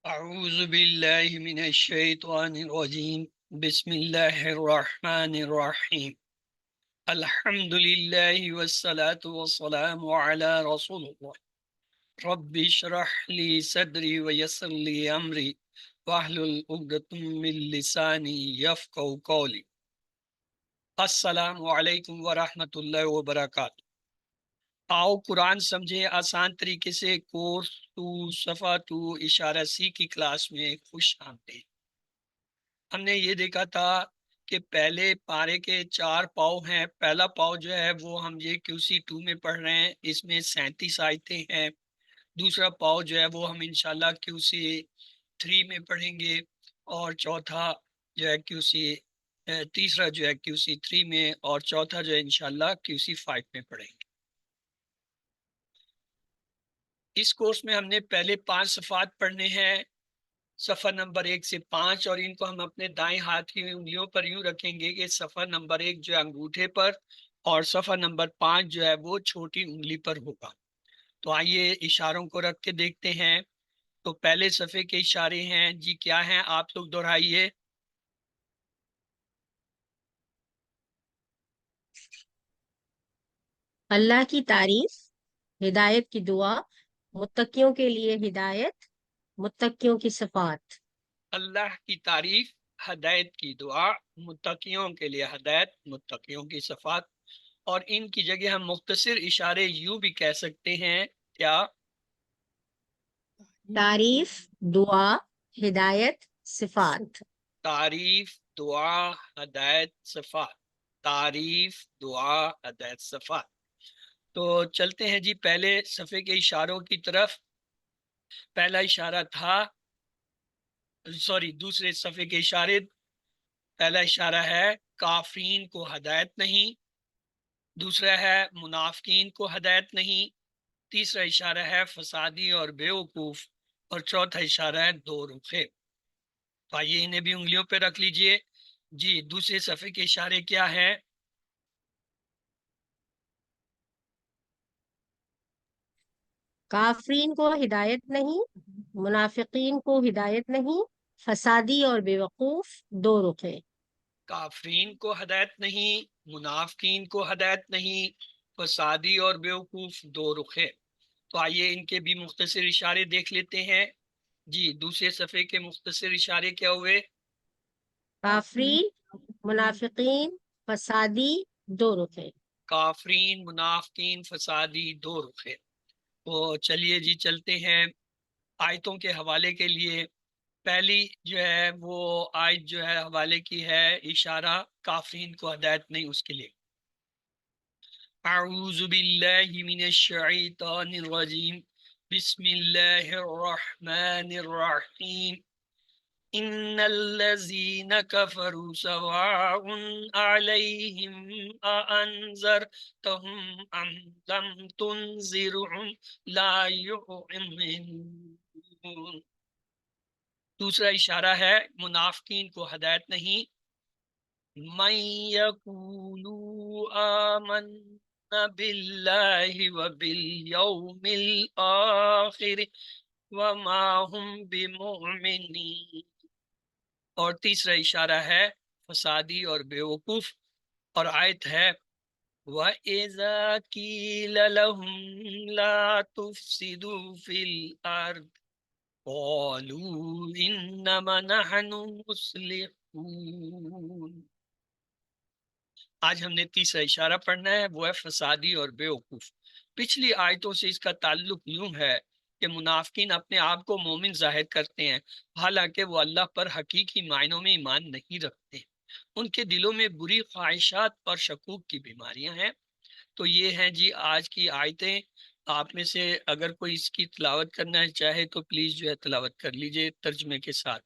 أعوذ بالله من الشيطان الرجيم بسم الله الرحمن الرحيم الحمد لله والصلاة والسلام على رسول الله رب اشرح لي صدري ويسر لي أمري واحلل عقدة من لساني يفقهوا قولي السلام علیکم ورحمۃ اللہ وبرکاتہ۔ آؤ قرآن سمجھے آسان طریقے سے کورس ٹو صفحہ ٹو اشارہ سی کی کلاس میں خوش آمدید۔ ہم نے یہ دیکھا تھا کہ پہلے پارے کے 4 پاؤ ہیں۔ پہلا پاؤ جو ہے وہ ہم یہ QC2 میں پڑھ رہے ہیں، اس میں 37 آیتیں ہیں۔ دوسرا پاؤ جو ہے وہ ہم انشاءاللہ QC3 میں پڑھیں گے، اور چوتھا جو ہے تیسرا جو ہے QC3 میں، اور چوتھا جو ہے انشاءاللہ QC5 میں پڑھیں گے۔ اس کورس میں ہم نے پہلے 5 صفحات پڑھنے ہیں، صفحہ نمبر 1 سے 5، اور ان کو ہم اپنے دائیں ہاتھ کی انگلیوں پر یوں رکھیں گے کہ صفحہ نمبر 1 جو ہے انگوٹھے پر، اور صفحہ نمبر 5 جو ہے وہ چھوٹی انگلی پر ہوگا۔ تو آئیے اشاروں کو رکھ کے دیکھتے ہیں۔ تو پہلے صفحے کے اشارے ہیں جی، کیا ہیں آپ لوگ دہرائیے۔ اللہ کی تعریف، ہدایت کی دعا، متقیوں کے لیے ہدایت، متقیوں کی صفات۔ اللہ کی تعریف، ہدایت کی دعا، متقیوں کے لیے ہدایت، متقیوں کی صفات۔ اور ان کی جگہ ہم مختصر اشارے یوں بھی کہہ سکتے ہیں، کیا؟ تعریف، دعا، ہدایت، صفات۔ تعریف، دعا، ہدایت، صفات۔ تعریف، دعا، ہدایت، صفات۔ تو چلتے ہیں جی پہلے صفحے کے اشاروں کی طرف۔ پہلا اشارہ تھا، دوسرے صفحے کے اشارے۔ پہلا اشارہ ہے کافرین کو ہدایت نہیں، دوسرا ہے منافقین کو ہدایت نہیں، تیسرا اشارہ ہے فسادی اور بیوقوف، اور چوتھا اشارہ ہے دو رخے۔ تو آئیے انہیں بھی انگلیوں پہ رکھ لیجئے جی۔ دوسرے صفحے کے اشارے کیا ہیں؟ کافرین کو ہدایت نہیں، منافقین کو ہدایت نہیں، فسادی اور بے وقوف دو رخے۔ کافرین کو ہدایت نہیں، منافقین کو ہدایت نہیں، فسادی اور بیوقوف دو رخے۔ تو آئیے ان کے بھی مختصر اشارے دیکھ لیتے ہیں جی۔ دوسرے صفحے کے مختصر اشارے کیا ہوئے؟ کافرین، منافقین، فسادی دو رخے۔ کافرین، منافقین، فسادی دو رخے۔ تو چلیے جی چلتے ہیں آیتوں کے حوالے کے لیے۔ پہلی جو ہے وہ آیت جو ہے حوالے کی ہے، اشارہ کافرین کو ہدایت نہیں، اس کے لیے اعوذ باللہ من الشیطان الرجیم بسم اللہ الرحمن الرحیم ان الذین کفروا سواء علیہم اانذرتہم ام لم تنذرہم لا یؤمنون۔ دوسرا اشارہ ہے منافقین کو ہدایت نہیں، من یقولوا آمنا باللہ وبالیوم الآخر وما هم بمؤمنین۔ اور تیسرا اشارہ ہے فسادی اور بیوقوف، اور آیت ہے وَإِذَا قِيلَ لَهُمْ لَا تُفْسِدُوا فِي الْأَرْضِ قَالُوا إِنَّمَا نَحْنُ مُصْلِحُونَ۔ آج ہم نے تیسرا اشارہ پڑھنا ہے، وہ ہے فسادی اور بیوقوف۔ پچھلی آیتوں سے اس کا تعلق یوں ہے کہ منافقین اپنے آپ کو مومن ظاہر کرتے ہیں، حالانکہ وہ اللہ پر حقیقی معنوں میں ایمان نہیں رکھتے۔ ان کے دلوں میں بری خواہشات اور شکوک کی بیماریاں ہیں۔ تو یہ ہیں جی آج کی آیتیں۔ آپ میں سے اگر کوئی اس کی تلاوت کرنا چاہے تو پلیز جو ہے تلاوت کر لیجئے ترجمے کے ساتھ۔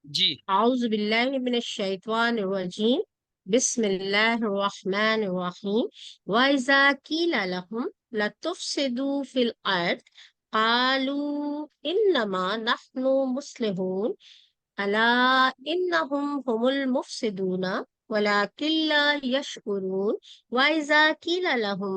جی اعوذ باللہ من الشیطان الرجیم، بسم اللہ الرحمن الرحیم۔ وَإِذَا قِيلَ لَهُمْ لَتُفْسِدُوا فِي الْأَرْضِ قَالُوا إِنَّمَا نَحْنُ مُصْلِحُونَ أَلَا إِنَّهُمْ هُمُ الْمُفْسِدُونَ وَلَكِنْ لَا يَشْعُرُونَ۔ وَإِذَا قِيلَ لَهُمْ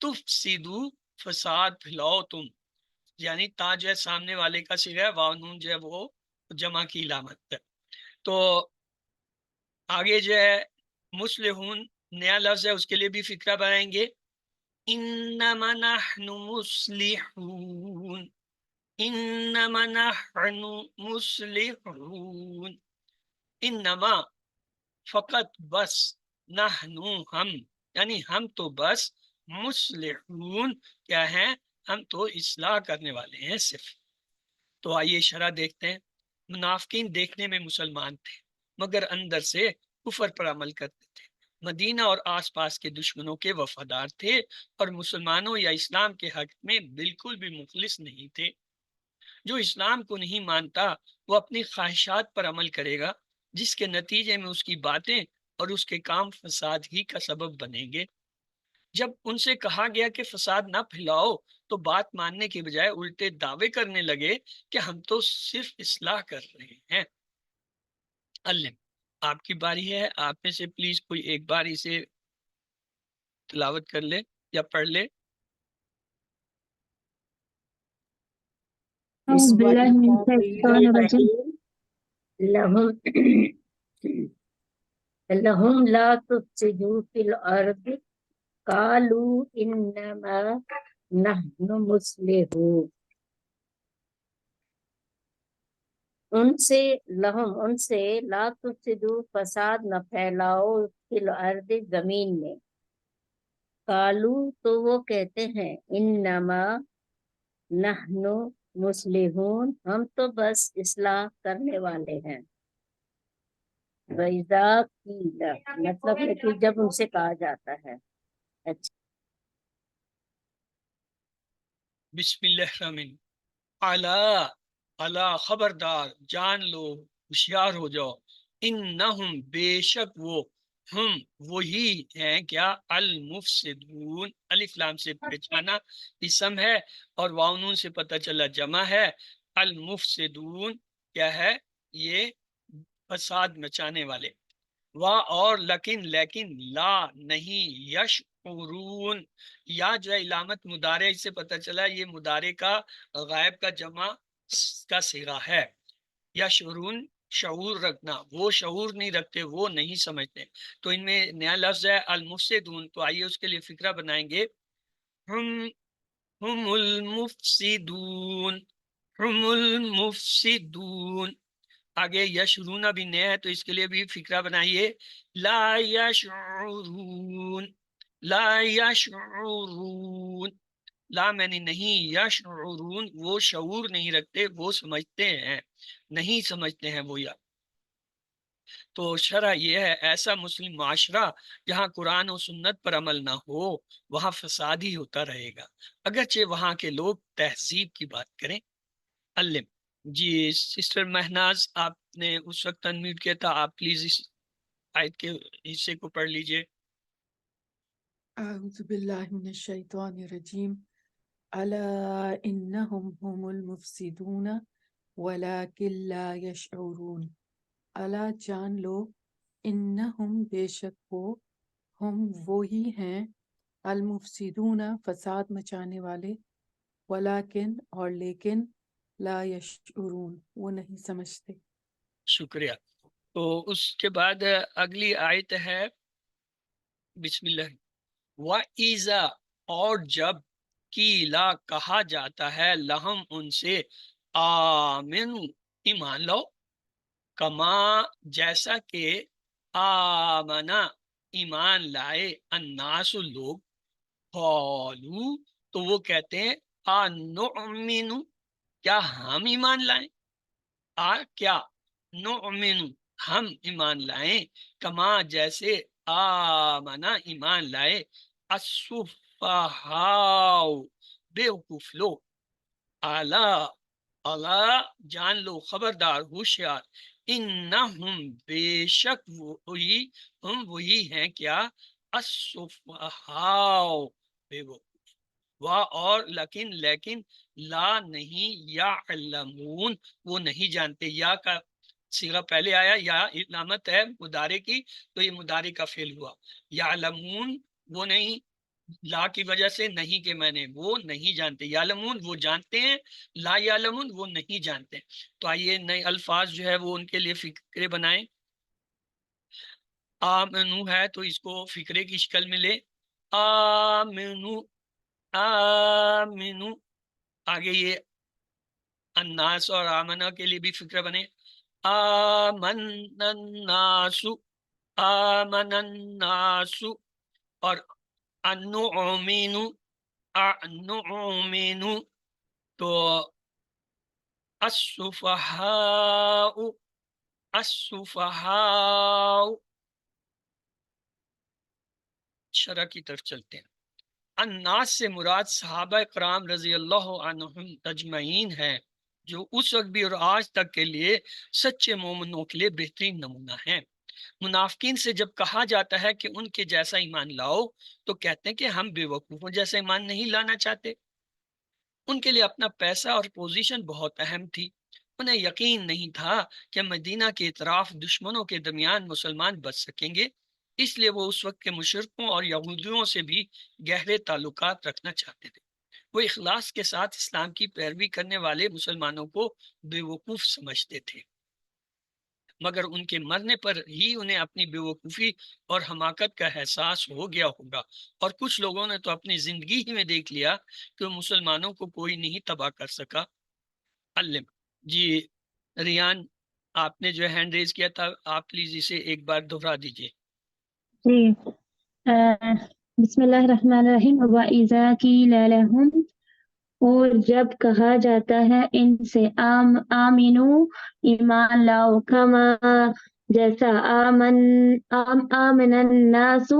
تفسدو فساد پھیلاؤ تم، یعنی تا جو ہے سامنے والے کا صیغہ ہے، واو نون جو ہے وہ جمع کی علامت ہے۔ تو آگے جو ہے مصلحون نیا لفظ ہے، اس کے لیے بھی فکرہ بنائیں گے، انما نحن مصلحون، انما نحن مصلحون، انما فقط بس، نحنو ہم، یعنی ہم تو بس، مصلحون کیا ہیں، ہم تو اصلاح کرنے والے ہیں صرف۔ تو آئیے شرح دیکھتے ہیں۔ منافقین دیکھنے میں مسلمان تھے مگر اندر سے کفر پر عمل کرتے تھے، مدینہ اور آس پاس کے دشمنوں کے وفادار تھے اور مسلمانوں یا اسلام کے حق میں بالکل بھی مخلص نہیں تھے۔ جو اسلام کو نہیں مانتا وہ اپنی خواہشات پر عمل کرے گا، جس کے نتیجے میں اس کی باتیں اور اس کے کام فساد ہی کا سبب بنیں گے۔ جب ان سے کہا گیا کہ فساد نہ پھیلاؤ تو بات ماننے کے بجائے الٹے دعوے کرنے لگے کہ ہم تو صرف اصلاح کر رہے ہیں۔ علم، آپ کی باری ہے، آپ میں سے پلیز کوئی ایک بار اسے تلاوت کر لے یا پڑھ لے۔ أعوذ بالله من الشيطان الرجيم لهم لهم لا تفسدوا في الأرض قالوا إنما نحن مصلحون، ان سے لا تفسدوا فساد نہ پھیلاؤ فی الارض زمین میں، قالو تو وہ کہتے ہیں، انما نحن مصلحون ہم تو بس اصلاح کرنے والے ہیں۔ وَإِذَا قِيلَ مطلب ہے کہ جب ان سے کہا جاتا ہے۔ اچھا، بسم اللہ الرحمن اعلی، اعلی خبردار، جان لو، ہوشیار ہو جاؤ، انہم بے شک وہ، ہم وہی ہیں کیا، المفسدون، الف لام سے پہچانا اسم ہے اور واو نون سے پتہ چلا جمع ہے۔ المفسدون کیا ہے، یہ فساد مچانے والے۔ وا اور لیکن لا نہیں، یشعرون، یا جو ہے علامت مضارع سے پتہ چلا یہ مضارع کا غائب کا جمع کا صیغہ ہے۔ یشعرون شعور رکھنا، وہ شعور نہیں رکھتے، وہ نہیں سمجھتے۔ تو ان میں نیا لفظ ہے المفسدون، تو آئیے اس کے لیے فکرہ بنائیں گے، ہم المفسدون، ہم المفسدون۔ آگے یشعرون بھی نیا ہے تو اس کے لیے بھی فکرہ بنائیے، لا یشعرون، لا یشعرون، لا میں نے نہیں، یشعرون وہ شعور نہیں رکھتے، وہ سمجھتے ہیں، نہیں سمجھتے ہیں وہ۔ یا تو شرح یہ ہے، ایسا مسلم معاشرہ جہاں قرآن و سنت پر عمل نہ ہو وہاں فساد ہی ہوتا رہے گا، اگرچہ وہاں کے لوگ تہذیب کی بات کریں۔ علم، جی سسٹر مہناز آپ نے اس وقت انمیوٹ کیا تھا، آپ پلیز اس آیت کے حصے کو پڑھ لیجئے۔ أعوذ بالله من الشيطان الرجيم ألا إنهم هم المفسدون ولكن لا يشعرون، ألا جان لو، إنهم بے شک وہ، ہم وہی ہیں، المفسدون فساد مچانے والے، ولیکن اور لیکن، لا یشعرون وہ نہیں سمجھتے۔ شکریہ۔ تو اس کے بعد اگلی آیت ہے، بسم اللہ، وَإِذَا اور جب، قیلا کہا جاتا ہے، لہم ان سے، آمنو ایمان لو، کما جیسا کہ، آمنا ایمان لائے، الناس لوگ، قالو تو وہ کہتے ہیں، آنؤمن کیا ہم ایمان لائیں، کیا نؤمن ہم ایمان لائیں، کما جیسے، آمنا ایمان لائے، السفہاء بیوقوف لوگ، اعلی، اعلی جان لو، خبردار، ہوشیار، انہم بے شک وہی، ہم وہی ہیں کیا، السفہاء بے وقوف، اور لیکن لا نہیں، یعلمون وہ نہیں جانتے، یا کا صیغہ پہلے آیا، یا علامت ہے مضارع کی تو یہ مضارع کا فعل ہوا، یعلمون وہ نہیں لا کی وجہ سے نہیں کے معنی وہ نہیں جانتے، یعلمون وہ جانتے ہیں، لا یعلمون وہ نہیں جانتے۔ تو آئیے نئے الفاظ جو ہے وہ ان کے لیے فکرے بنائیں۔ آمنو ہے تو اس کو فکرے کی شکل میں لے، آمنو آمنو۔ آگے یہ الناس اور آمنہ کے لیے بھی فکرہ بنے، آمن الناس آمن الناس، اور النعمین النعمین تو السفہاء السفہاء۔ شرح کی طرف چلتے ہیں۔ الناس سے مراد صحابہ کرام رضی اللہ عنہم اجمعین ہے، جو اس وقت بھی اور آج تک کے لیے سچے مومنوں کے لیے بہترین نمونہ ہیں۔ منافقین سے جب کہا جاتا ہے کہ ان کے جیسا ایمان لاؤ تو کہتے ہیں کہ ہم بے وقوفوں جیسا ایمان نہیں لانا چاہتے۔ ان کے لیے اپنا پیسہ اور پوزیشن بہت اہم تھی، انہیں یقین نہیں تھا کہ مدینہ کے اطراف دشمنوں کے درمیان مسلمان بچ سکیں گے، اس لیے وہ اس وقت کے مشرکوں اور یہودیوں سے بھی گہرے تعلقات رکھنا چاہتے تھے۔ وہ اخلاص کے ساتھ اسلام کی پیروی کرنے والے مسلمانوں کو بے وقوف سمجھتے تھے، مگر ان کے مرنے پر ہی انہیں اپنی بے وقوفی اور حماقت کا احساس ہو گیا ہوگا، اور کچھ لوگوں نے تو اپنی زندگی ہی میں دیکھ لیا کہ مسلمانوں کو کوئی نہیں تباہ کر سکا۔ علم جی ریان، آپ نے جو ہینڈ ریز کیا تھا، آپ پلیز اسے ایک بار دہرا دیجئے۔ جی بسم اللہ الرحمن الرحیم۔ وَإِذَا قِيلَ لَهُمْ، اور جب کہا جاتا ہے ان سے، آمنو ایمان لاؤ، کما جیسا، آمن الناس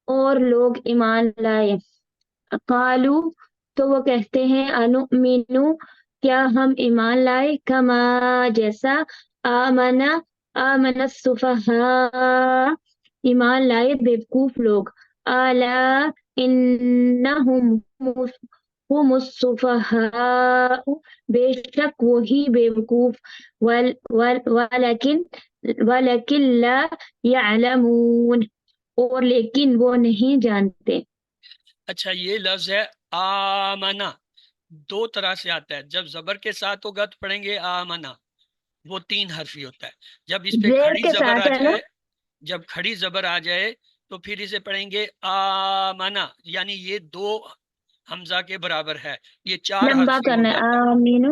اور لوگ ایمان لائے، قالو تو وہ کہتے ہیں، انؤمنو کیا ہم ایمان لائے، کما جیسا، آمن السفہاء ایمان لائے بیوقوف لوگ، الا انہم ہم السفہاء بے شک وہی بیوقوف، ولکن لا یعلمون اور لیکن وہ نہیں جانتے۔ اچھا، یہ لفظ ہے آمنا، دو طرح سے آتا ہے۔ جب زبر کے ساتھ ہوگا تو پڑھیں گے آمنا، وہ 3 حرفی ہوتا ہے۔ جب اس پہ زیر کھڑی کے زبر ساتھ آ ہے نا؟ جائے، جب کھڑی زبر آ جائے تو پھر اسے پڑھیں گے آمنا، یعنی یہ 2 حمزہ کے برابر ہے، یہ 4 لمبا حرفی ہو کرنا ہے، جاتا ہے۔ آمین۔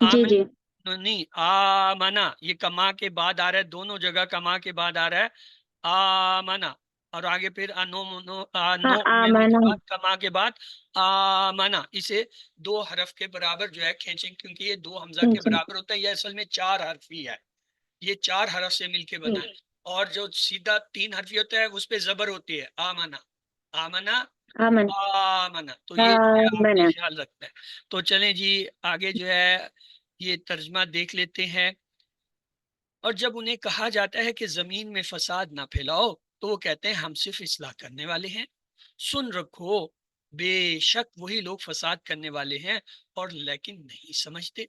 جی آمن جی نہیں، آمنا یہ کما کے بعد آ رہا ہے، دونوں جگہ کما کے بعد آ رہا ہے آمنا، اور آگے پھر ہاں، مینو کے آمنا۔ بعد کما کے بعد آمنا، اسے 2 حرف کے برابر جو ہے کھینچیں، کیونکہ یہ 2 حمزہ کے جی برابر ہوتا ہے، یہ اصل میں 4 حرفی ہے، یہ 4 حرف سے مل کے بنا ہے۔ اور جو سیدھا 3 حرفی ہوتا ہے اس پہ زبر ہوتی ہے، آمنا آمنا آمن، آمنا، تو یہ جو ہے آپ نے آمنا۔ خیال رکھنا ہے۔ تو چلیں جی آگے جو ہے یہ ترجمہ دیکھ لیتے ہیں۔ اور جب انہیں کہا جاتا ہے کہ زمین میں فساد نہ پھیلاؤ تو وہ کہتے ہیں ہم صرف اصلاح کرنے والے ہیں۔ سن رکھو، بے شک وہی لوگ فساد کرنے والے ہیں اور لیکن نہیں سمجھتے۔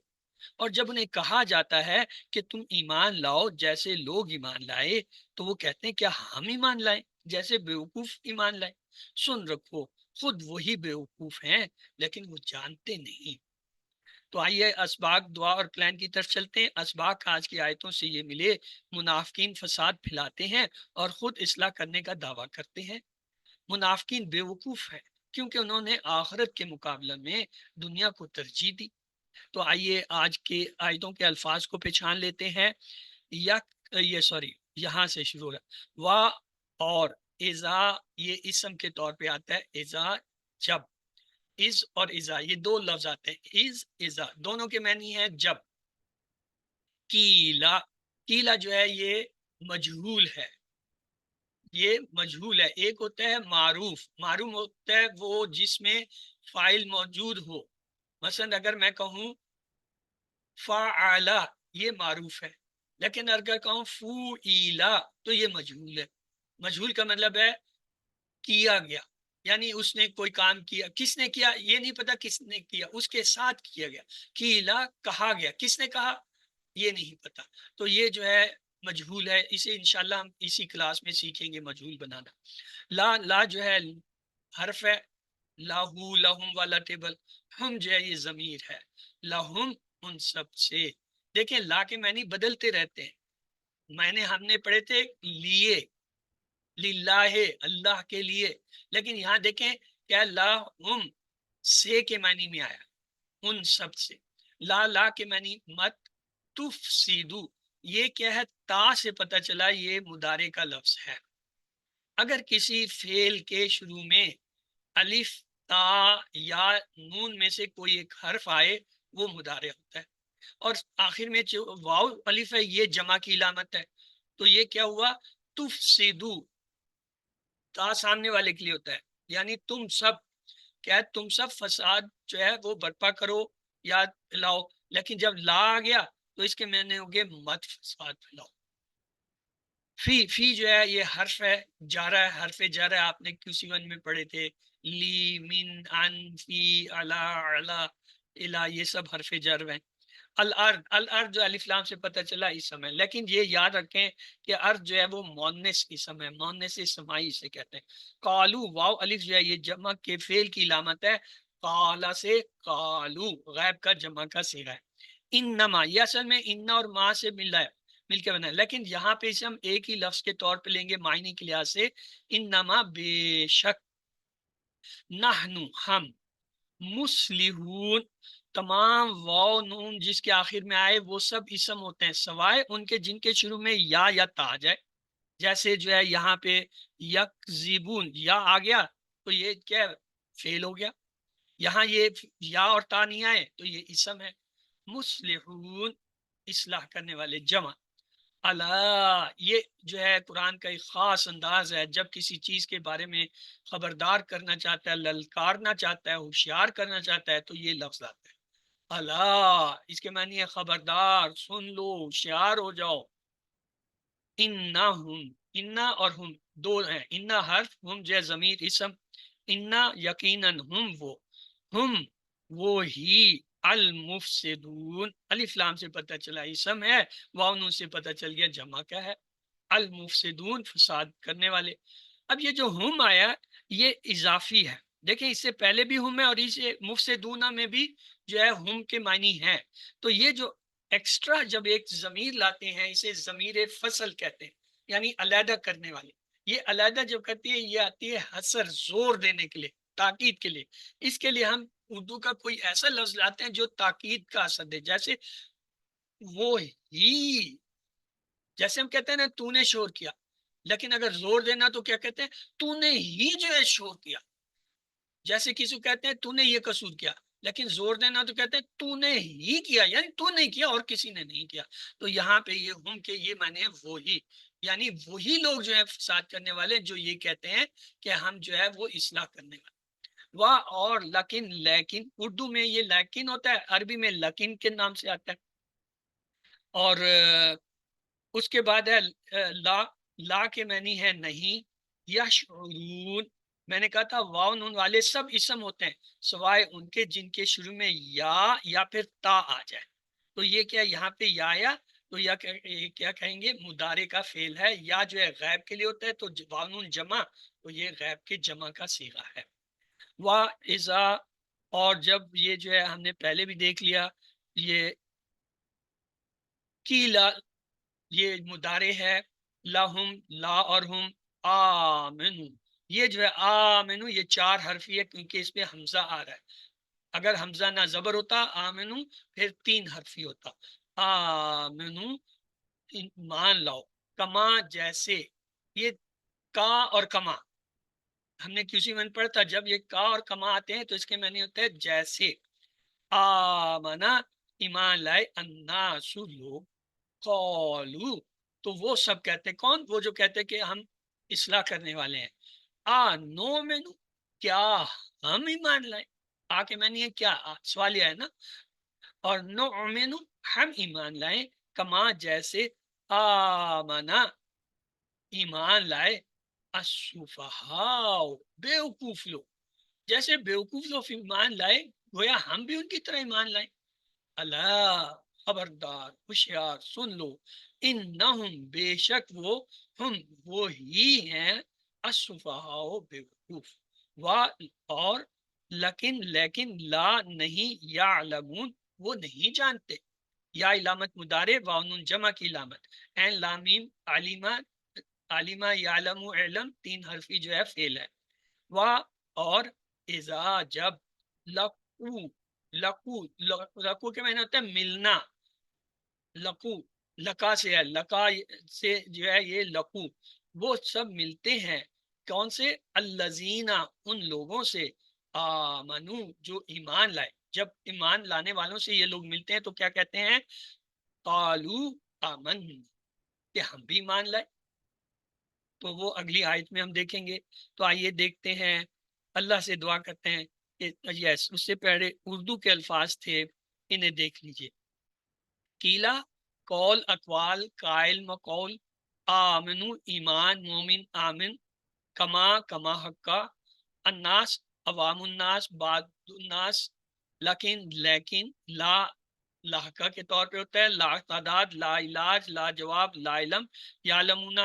اور جب انہیں کہا جاتا ہے کہ تم ایمان لاؤ جیسے لوگ ایمان لائے تو وہ کہتے ہیں کیا ہم ایمان لائیں جیسے بیوقوف ایمان لائے۔ سن رکھو، خود وہی بیوقوف ہیں لیکن وہ جانتے نہیں۔ تو آئیے اسباق دعا اور پلان کی طرف چلتے ہیں۔ اسباق آج کی آیتوں سے یہ ملے، منافقین فساد پھیلاتے ہیں اور خود اصلاح کرنے کا دعویٰ کرتے ہیں۔ منافقین بیوقوف ہیں کیونکہ انہوں نے آخرت کے مقابلے میں دنیا کو ترجیح دی۔ تو آئیے آج کے آیتوں کے الفاظ کو پہچان لیتے ہیں۔ یہاں سے شروع ہو رہا ہے، وا اور اذا، یہ اسم کے طور پہ آتا ہے، اذا جب، از اور ازا یہ 2 لفظ آتے ہیں، از ازا دونوں کے معنی ہے جب۔ کیلا، کیلا جو ہے یہ مجہول ہے، یہ مجہول ہے۔ ایک ہوتا ہے معروف، معروف ہوتا ہے وہ جس میں فاعل موجود ہو، مثلا اگر میں کہوں فعلا یہ معروف ہے، لیکن اگر کہوں فعیلا تو یہ مجہول ہے۔ مجہول کا مطلب ہے کیا گیا، یعنی اس نے کوئی کام کیا، کس نے کیا یہ نہیں پتا، کس نے کیا، اس کے ساتھ کیا گیا۔ کیلا کہا گیا، کس نے کہا یہ نہیں پتا، تو یہ جو ہے مجہول ہے۔ اسے انشاءاللہ ہم اسی کلاس میں سیکھیں گے مجہول بنانا۔ لا، لا جو ہے حرف ہے، لاہو لہم والا ٹیبل، ہم جو ہے یہ ضمیر ہے، لہم ان سب سے۔ دیکھیں لا کے معنی بدلتے رہتے ہیں، معنی ہم نے پڑھے تھے لیے، للہ اللہ کے لیے، لیکن یہاں دیکھیں کیا لہم سے کے معنی میں آیا، ان سب سے۔ لا لا کے معنی مت تفسدو، یہ کیا ہے، تا سے پتہ چلا یہ مضارع کا لفظ ہے۔ اگر کسی فعل کے شروع میں الف تا یا نون میں سے کوئی ایک حرف آئے وہ مضارع ہوتا ہے، اور آخر میں جو واو الف ہے یہ جمع کی علامت ہے، تو یہ کیا ہوا، تفسدو، تا سامنے والے کے لیے ہوتا ہے، یعنی تم سب، کیا ہے، تم سب فساد جو ہے وہ برپا کرو یا پھیلاؤ، لیکن جب لا آ گیا تو اس کے معنی ہو گئے مت فساد پھیلاؤ۔ فی جو ہے یہ حرف ہے، جارہ ہے، حرف جارہ ہے، آپ نے QC1 میں پڑھے تھے، لی من ان فی علا علا الا، یہ سب حرف جر ہیں۔ الارض، الارض جو الف لام سے پتہ چلا اسم ہے، لیکن یہ یاد رکھیں کہ ارض جو ہے وہ مؤنث اسم ہے، مؤنث اسمائی سے کہتے ہیں۔ قالو واو الف جو ہے یہ جمع کے فعل کی علامت ہے، قالا سے قالو غائب کا جمع کا صیغہ ہے۔ انما یہ اصل میں ان اور ما سے مل کے بنا ہے، لیکن یہاں پہ اسے ہم ایک ہی لفظ کے طور پہ لیں گے معنی کے لحاظ سے، انما بے شک، نحنو ہم، مصلحون، تمام واو نون جس کے آخر میں آئے وہ سب اسم ہوتے ہیں سوائے ان کے جن کے شروع میں یا تا آ جائے، جیسے جو ہے یہاں پہ یکذبون یا آ گیا تو یہ کیا فعل ہو گیا، یہاں یہ یا اور تا نہیں آئے تو یہ اسم ہے۔ مصلحون اصلاح کرنے والے، جمع۔ اللہ، یہ جو ہے قرآن کا ایک خاص انداز ہے، جب کسی چیز کے بارے میں خبردار کرنا چاہتا ہے، للکارنا چاہتا ہے، ہوشیار کرنا چاہتا ہے تو یہ لفظ آتا ہے اللہ، اس کے معنی ہے خبردار، سن لو، ہوشیار ہو جاؤ۔ انہم، انا اور ہم دو ہیں، انا حرف، ہم جو ہے ضمیر اسم، انا یقیناً ہم وہ ہی، المفسدون الف لام سے پتہ چلا اسم ہے، واو نون سے پتہ چل گیا جمع کیا ہے، المفسدون فساد کرنے والے۔ اب یہ جو ہم آیا یہ اضافی ہے، دیکھیں اس سے پہلے بھی ہم ہے اور اس مفسدون میں بھی جو ہے ہم کے معنی ہے، تو یہ جو ایکسٹرا جب ایک ضمیر لاتے ہیں اسے ضمیر فصل کہتے ہیں، یعنی علیحدہ کرنے والے، یہ علیحدہ جب کرتی ہے یہ آتی ہے حسر، زور دینے کے لیے، تاکید کے لیے، اس کے لیے ہم اردو کا کوئی ایسا لفظ لاتے ہیں جو تاکید کا اثر دے، جیسے وہ ہی، جیسے ہم کہتے ہیں نا تو نے شور کیا، لیکن اگر زور دینا تو کیا کہتے ہیں، تو نے ہی جو ہے شور کیا، جیسے کسی کو کہتے ہیں تو نے یہ قصور کیا، لیکن زور دینا تو کہتے ہیں تو نے ہی کیا، یعنی تو نہیں کیا اور کسی نے نہیں کیا، تو یہاں پہ یہ ہم کے یہ معنی ہے وہی، یعنی وہی لوگ جو ہے فساد کرنے والے جو یہ کہتے ہیں کہ ہم جو ہے وہ اصلاح کرنے والے۔ واہ اور لیکن اردو میں یہ لیکن ہوتا ہے، عربی میں لکن کے نام سے آتا ہے، اور اس کے بعد ہے لا کے معنی ہے نہیں، یشعرون، میں نے کہا تھا واو نون والے سب اسم ہوتے ہیں سوائے ان کے جن کے شروع میں یا پھر تا آ جائے، تو یہ کیا یہاں پہ یا تو یا کیا کہیں گے، مضارع کا فعل ہے، یا جو ہے غیب کے لیے ہوتا ہے تو واو نون جمع، تو یہ غیب کے جمع کا صیغہ ہے۔ وَإِذَا، اور جب یہ جو ہے ہم نے پہلے بھی دیکھ لیا، یہ کیلا یہ مضارع ہے، لہم لا اور ہم، آمنو یہ جو ہے آمنو یہ چار حرفی ہے کیونکہ اس پہ حمزہ آ رہا ہے، اگر حمزہ نہ زبر ہوتا آمنو پھر تین حرفی ہوتا، آمنو مان لاؤ، کما جیسے، یہ کا اور کما ہم نے QC1 پڑھا تھا، جب یہ کا اور کما آتے ہیں تو اس کے معنی ہوتا ہے جیسے، آمنا ایمان لائے، الناس لوگ، قالو تو وہ سب کہتے ہیں، کون، وہ جو کہتے ہیں کہ ہم اصلاح کرنے والے ہیں، نو میں کیا ہم ایمان لائے، آ کے معنی ہے کیا، سوالیہ ہے نا، اور نو میں ہم ایمان لائے، کما جیسے، آمنا ایمان لائے، السفہاء بیوقوف لوگ، جیسے بیوقوف لوگ ایمان لائے گویا ہم بھی ان کی طرح ایمان لائیں، اللہ خبردار، ہوشیار، سن لو، انہم بے شک وہ، ہم وہ ہی ہیں، السفہاء بیوقوف، اور لیکن لا نہیں یعلمون وہ نہیں جانتے. یا علامت مدارے واؤن جمع کی علامت این لامیم علیمہ یعلم علم 3 حرفی جو ہے فعل ہے. اور اذا جب لقو کے معنی ہوتا ہے ملنا. لقو لقا سے ہے, لقا سے جو ہے یہ لقو, وہ سب ملتے ہیں کون سے؟ الذین ان لوگوں سے آمنو جو ایمان لائے. جب ایمان لانے والوں سے یہ لوگ ملتے ہیں تو کیا کہتے ہیں؟ قالو آمن کہ ہم بھی ایمان لائے. تو وہ اگلی آیت میں ہم دیکھیں گے. تو آئیے دیکھتے ہیں, اللہ سے دعا کرتے ہیں. یس اس سے پہلے اردو کے الفاظ تھے, انہیں دیکھ لیجئے. قیلا قول اقوال قائل مقول آمنو ایمان مومن آمن کما حقا الناس عوام الناس بعد الناس لیکن لا لاحقہ کے طور پہ ہوتا ہے, لا تعداد لا علاج لا جواب لا علم یعلمون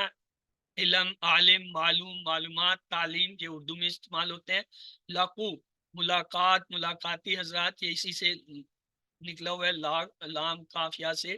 علم عالم معلوم معلومات تعلیم یہ اردو میں استعمال ہوتے ہیں. لاقو ملاقات ملاقاتی حضرات یہ اسی سے نکلا ہوا ہے لام کافیہ سے.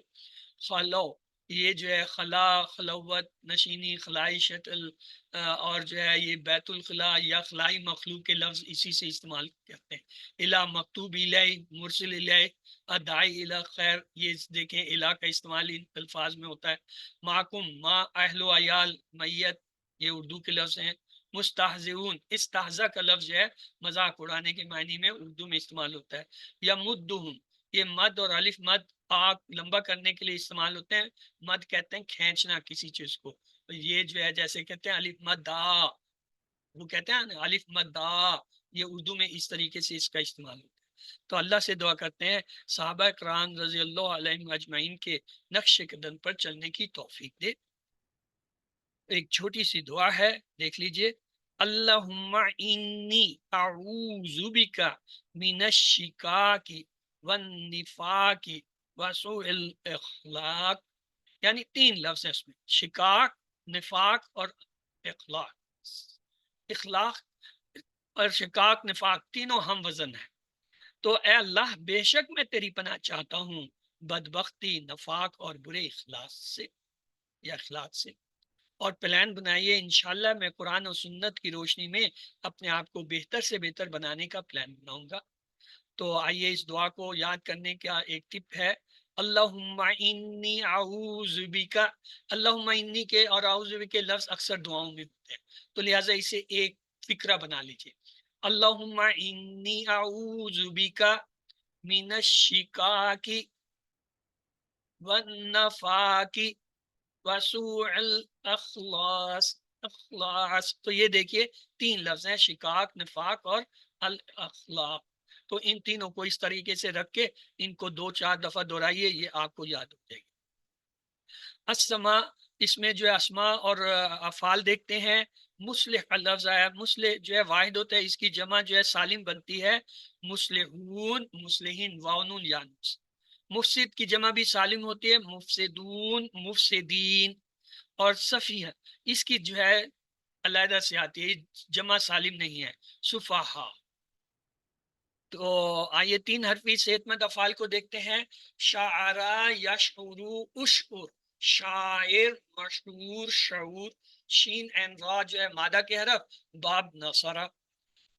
خلو یہ جو ہے خلا خلوت نشینی خلائی شکل اور جو ہے یہ بیت الخلا یا خلائی مخلوق کے لفظ اسی سے استعمال کرتے ہیں. الہ مکتوب الیہ مرسل الیہ ادعی الہ خیر یہ دیکھیں الہ کا استعمال ان الفاظ میں ہوتا ہے. معکم ما اہل و عیال میت یہ اردو کے لفظ ہیں. مستہزئون استہزا کا لفظ ہے مذاق اڑانے کے معنی میں اردو میں استعمال ہوتا ہے. یا مدہم یہ مد اور الف مد آگ لمبا کرنے کے لیے استعمال ہوتے ہیں. مد کہتے ہیں کھینچنا کسی چیز کو, یہ جو ہے جیسے کہتے ہیں الف مد دا, وہ کہتے ہیں الف مد دا, یہ اردو میں اس طریقے سے اس کا استعمال ہوتا ہے. تو اللہ سے دعا کرتے ہیں صحابہ کرام رضی اللہ علیہم اجمعین کے نقش قدم پر چلنے کی توفیق دے. ایک چھوٹی سی دعا ہے, دیکھ لیجئے. اللہم انی اعوذ بک من الشکاک والنفاق وسوء الاخلاق, یعنی 3 لفظ ہیں اس میں, شکاک نفاق اور اخلاق. اخلاق اور شکاک نفاق تینوں ہم وزن ہیں. تو اے اللہ بے شک میں تیری پناہ چاہتا ہوں بدبختی نفاق اور برے اخلاق سے یا اخلاق سے. اور پلان بنائیے انشاءاللہ میں قرآن و سنت کی روشنی میں اپنے آپ کو بہتر سے بہتر بنانے کا پلان بناؤں گا. تو آئیے اس دعا کو یاد کرنے کا ایک ٹپ ہے. اللہم انی اعوذ بک, اللہم انی کے اور اعوذ بک کے لفظ اکثر دعاؤں میں ہوتے ہیں, تو لہٰذا اسے ایک فکرہ بنا لیجیے. اللہم انی اعوذ بک من الشکاک والنفاق وسوء الاخلاص. تو یہ دیکھیے 3 لفظ ہیں, شکاک نفاق اور الاخلاق. تو ان تینوں کو اس طریقے سے رکھ کے ان کو 2-4 دفعہ دہرائیے, یہ آپ کو یاد ہو جائے گی. اسما اس میں جو ہے اسما اور افعال دیکھتے ہیں. مصلح کا لفظ آیا, مصلح جو ہے واحد ہوتا ہے, اس کی جمع جو ہے سالم بنتی ہے مصلحون مصلحین واؤن یانس. مفسد کی جمع بھی سالم ہوتی ہے مفسدون مفسدین. اور صفیہ اس کی جو ہے علیحدہ سے آتی ہے, جمع سالم نہیں ہے صفحہ. تو آئیے 3 حرفی صحت مند افعال کو دیکھتے ہیں. شاعرہ یشعرو اشعر, شاعر مشعور شعور, شین این را جو ہے مادہ کے حرف, باب نصرہ.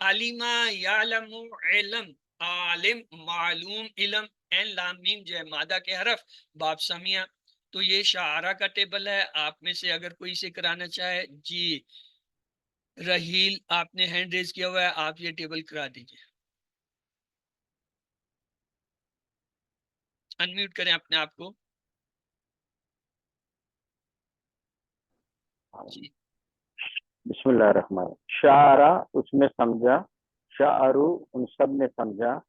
علیمہ یعلم علم, عالم معلوم علم, این لام میم جو ہے مادہ کے حرف, باب سمیہ. تو یہ شاعرہ کا ٹیبل ہے, آپ میں سے اگر کوئی اسے کرانا چاہے. جی رحیل آپ نے ہینڈ ریز کیا ہوا ہے, آپ یہ ٹیبل کرا دیجئے, انمیوٹ کریں اپنے آپ کو. جی بسم اللہ الرحمن الرحیم. شاعرہ اس میں سمجھا, شعرو ان سب نے سمجھا,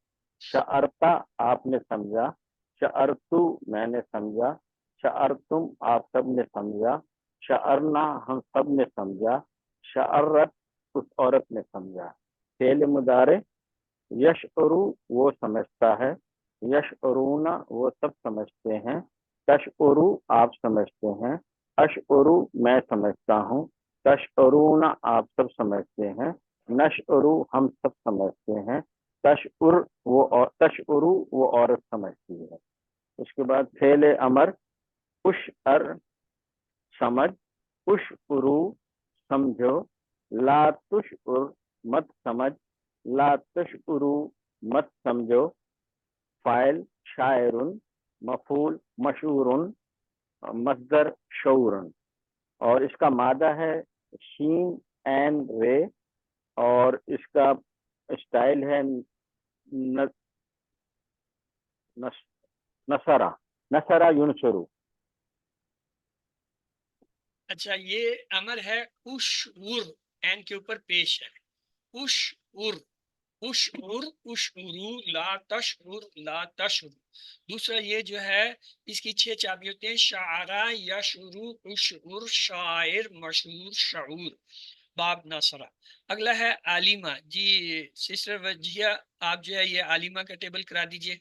شعرتا آپ نے سمجھا, شعرتو میں نے سمجھا, شعرتم آپ سب نے سمجھا, شعرنا ہم سب نے سمجھا, شعرت اس عورت نے سمجھا. فعل مضارع یشعرو وہ سمجھتا ہے, یشعرون وہ سب سمجھتے ہیں, تشعرو آپ سمجھتے ہیں, اشعرو میں سمجھتا ہوں, تشعرون آپ سب سمجھتے ہیں, نشعرو ہم سب سمجھتے ہیں، تشعرو وہ عورت سمجھتی ہے۔ اس کے بعد فعل امر اشعر سمجھ، اشعرو سمجھو، لا تشعر مت سمجھ، لا تشعرو مت سمجھو، فاعل شاعر، مفعول مشہور، مصدر شعور، اور اس کا مادہ ہے شین عین رے، اور اس کا اسٹائل ہے نصرہ، نصرہ ینصرو۔ اچھا یہ امر ہے اشعر، این کے اوپر پیش ہے، اشعر، اشعر، اشعرو، لا تشعر، لا تشعر۔ دوسرا یہ جو ہے اس کی 6 چابی ہوتے ہیں، شعرا، یشعرو، اشعر، شاعر، مشہور، شعور، باب نصرہ۔ اگلا ہے عالمہ، جی سسٹر وجیہ آپ جو ہے یہ عالمہ کا ٹیبل کرا دیجئے۔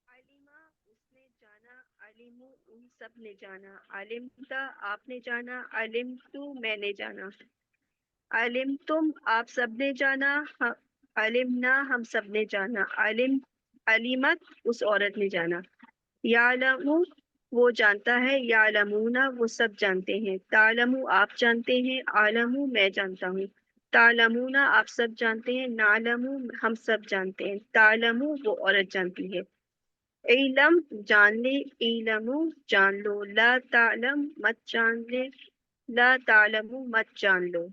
عالمہ اس نے جانا، علمو ان سب نے جانا، علمتا آپ نے جانا، علمتو میں نے جانا، علمتم آپ سب نے جانا، علمنا ہم سب نے جانا، علمت اس عورت نے جانا، یعلمو وہ جانتا ہے، یعلمون وہ سب جانتے ہیں، تعلمو آپ جانتے ہیں، عالمو میں جانتا ہوں، تعلمون آپ سب جانتے ہیں، نعلمو ہم سب جانتے ہیں، تعلمو وہ عورت جانتی ہے، علم جان لے، علمو جان لو، لا تعلم مت جان لے، لا تعلمو مت جان لو،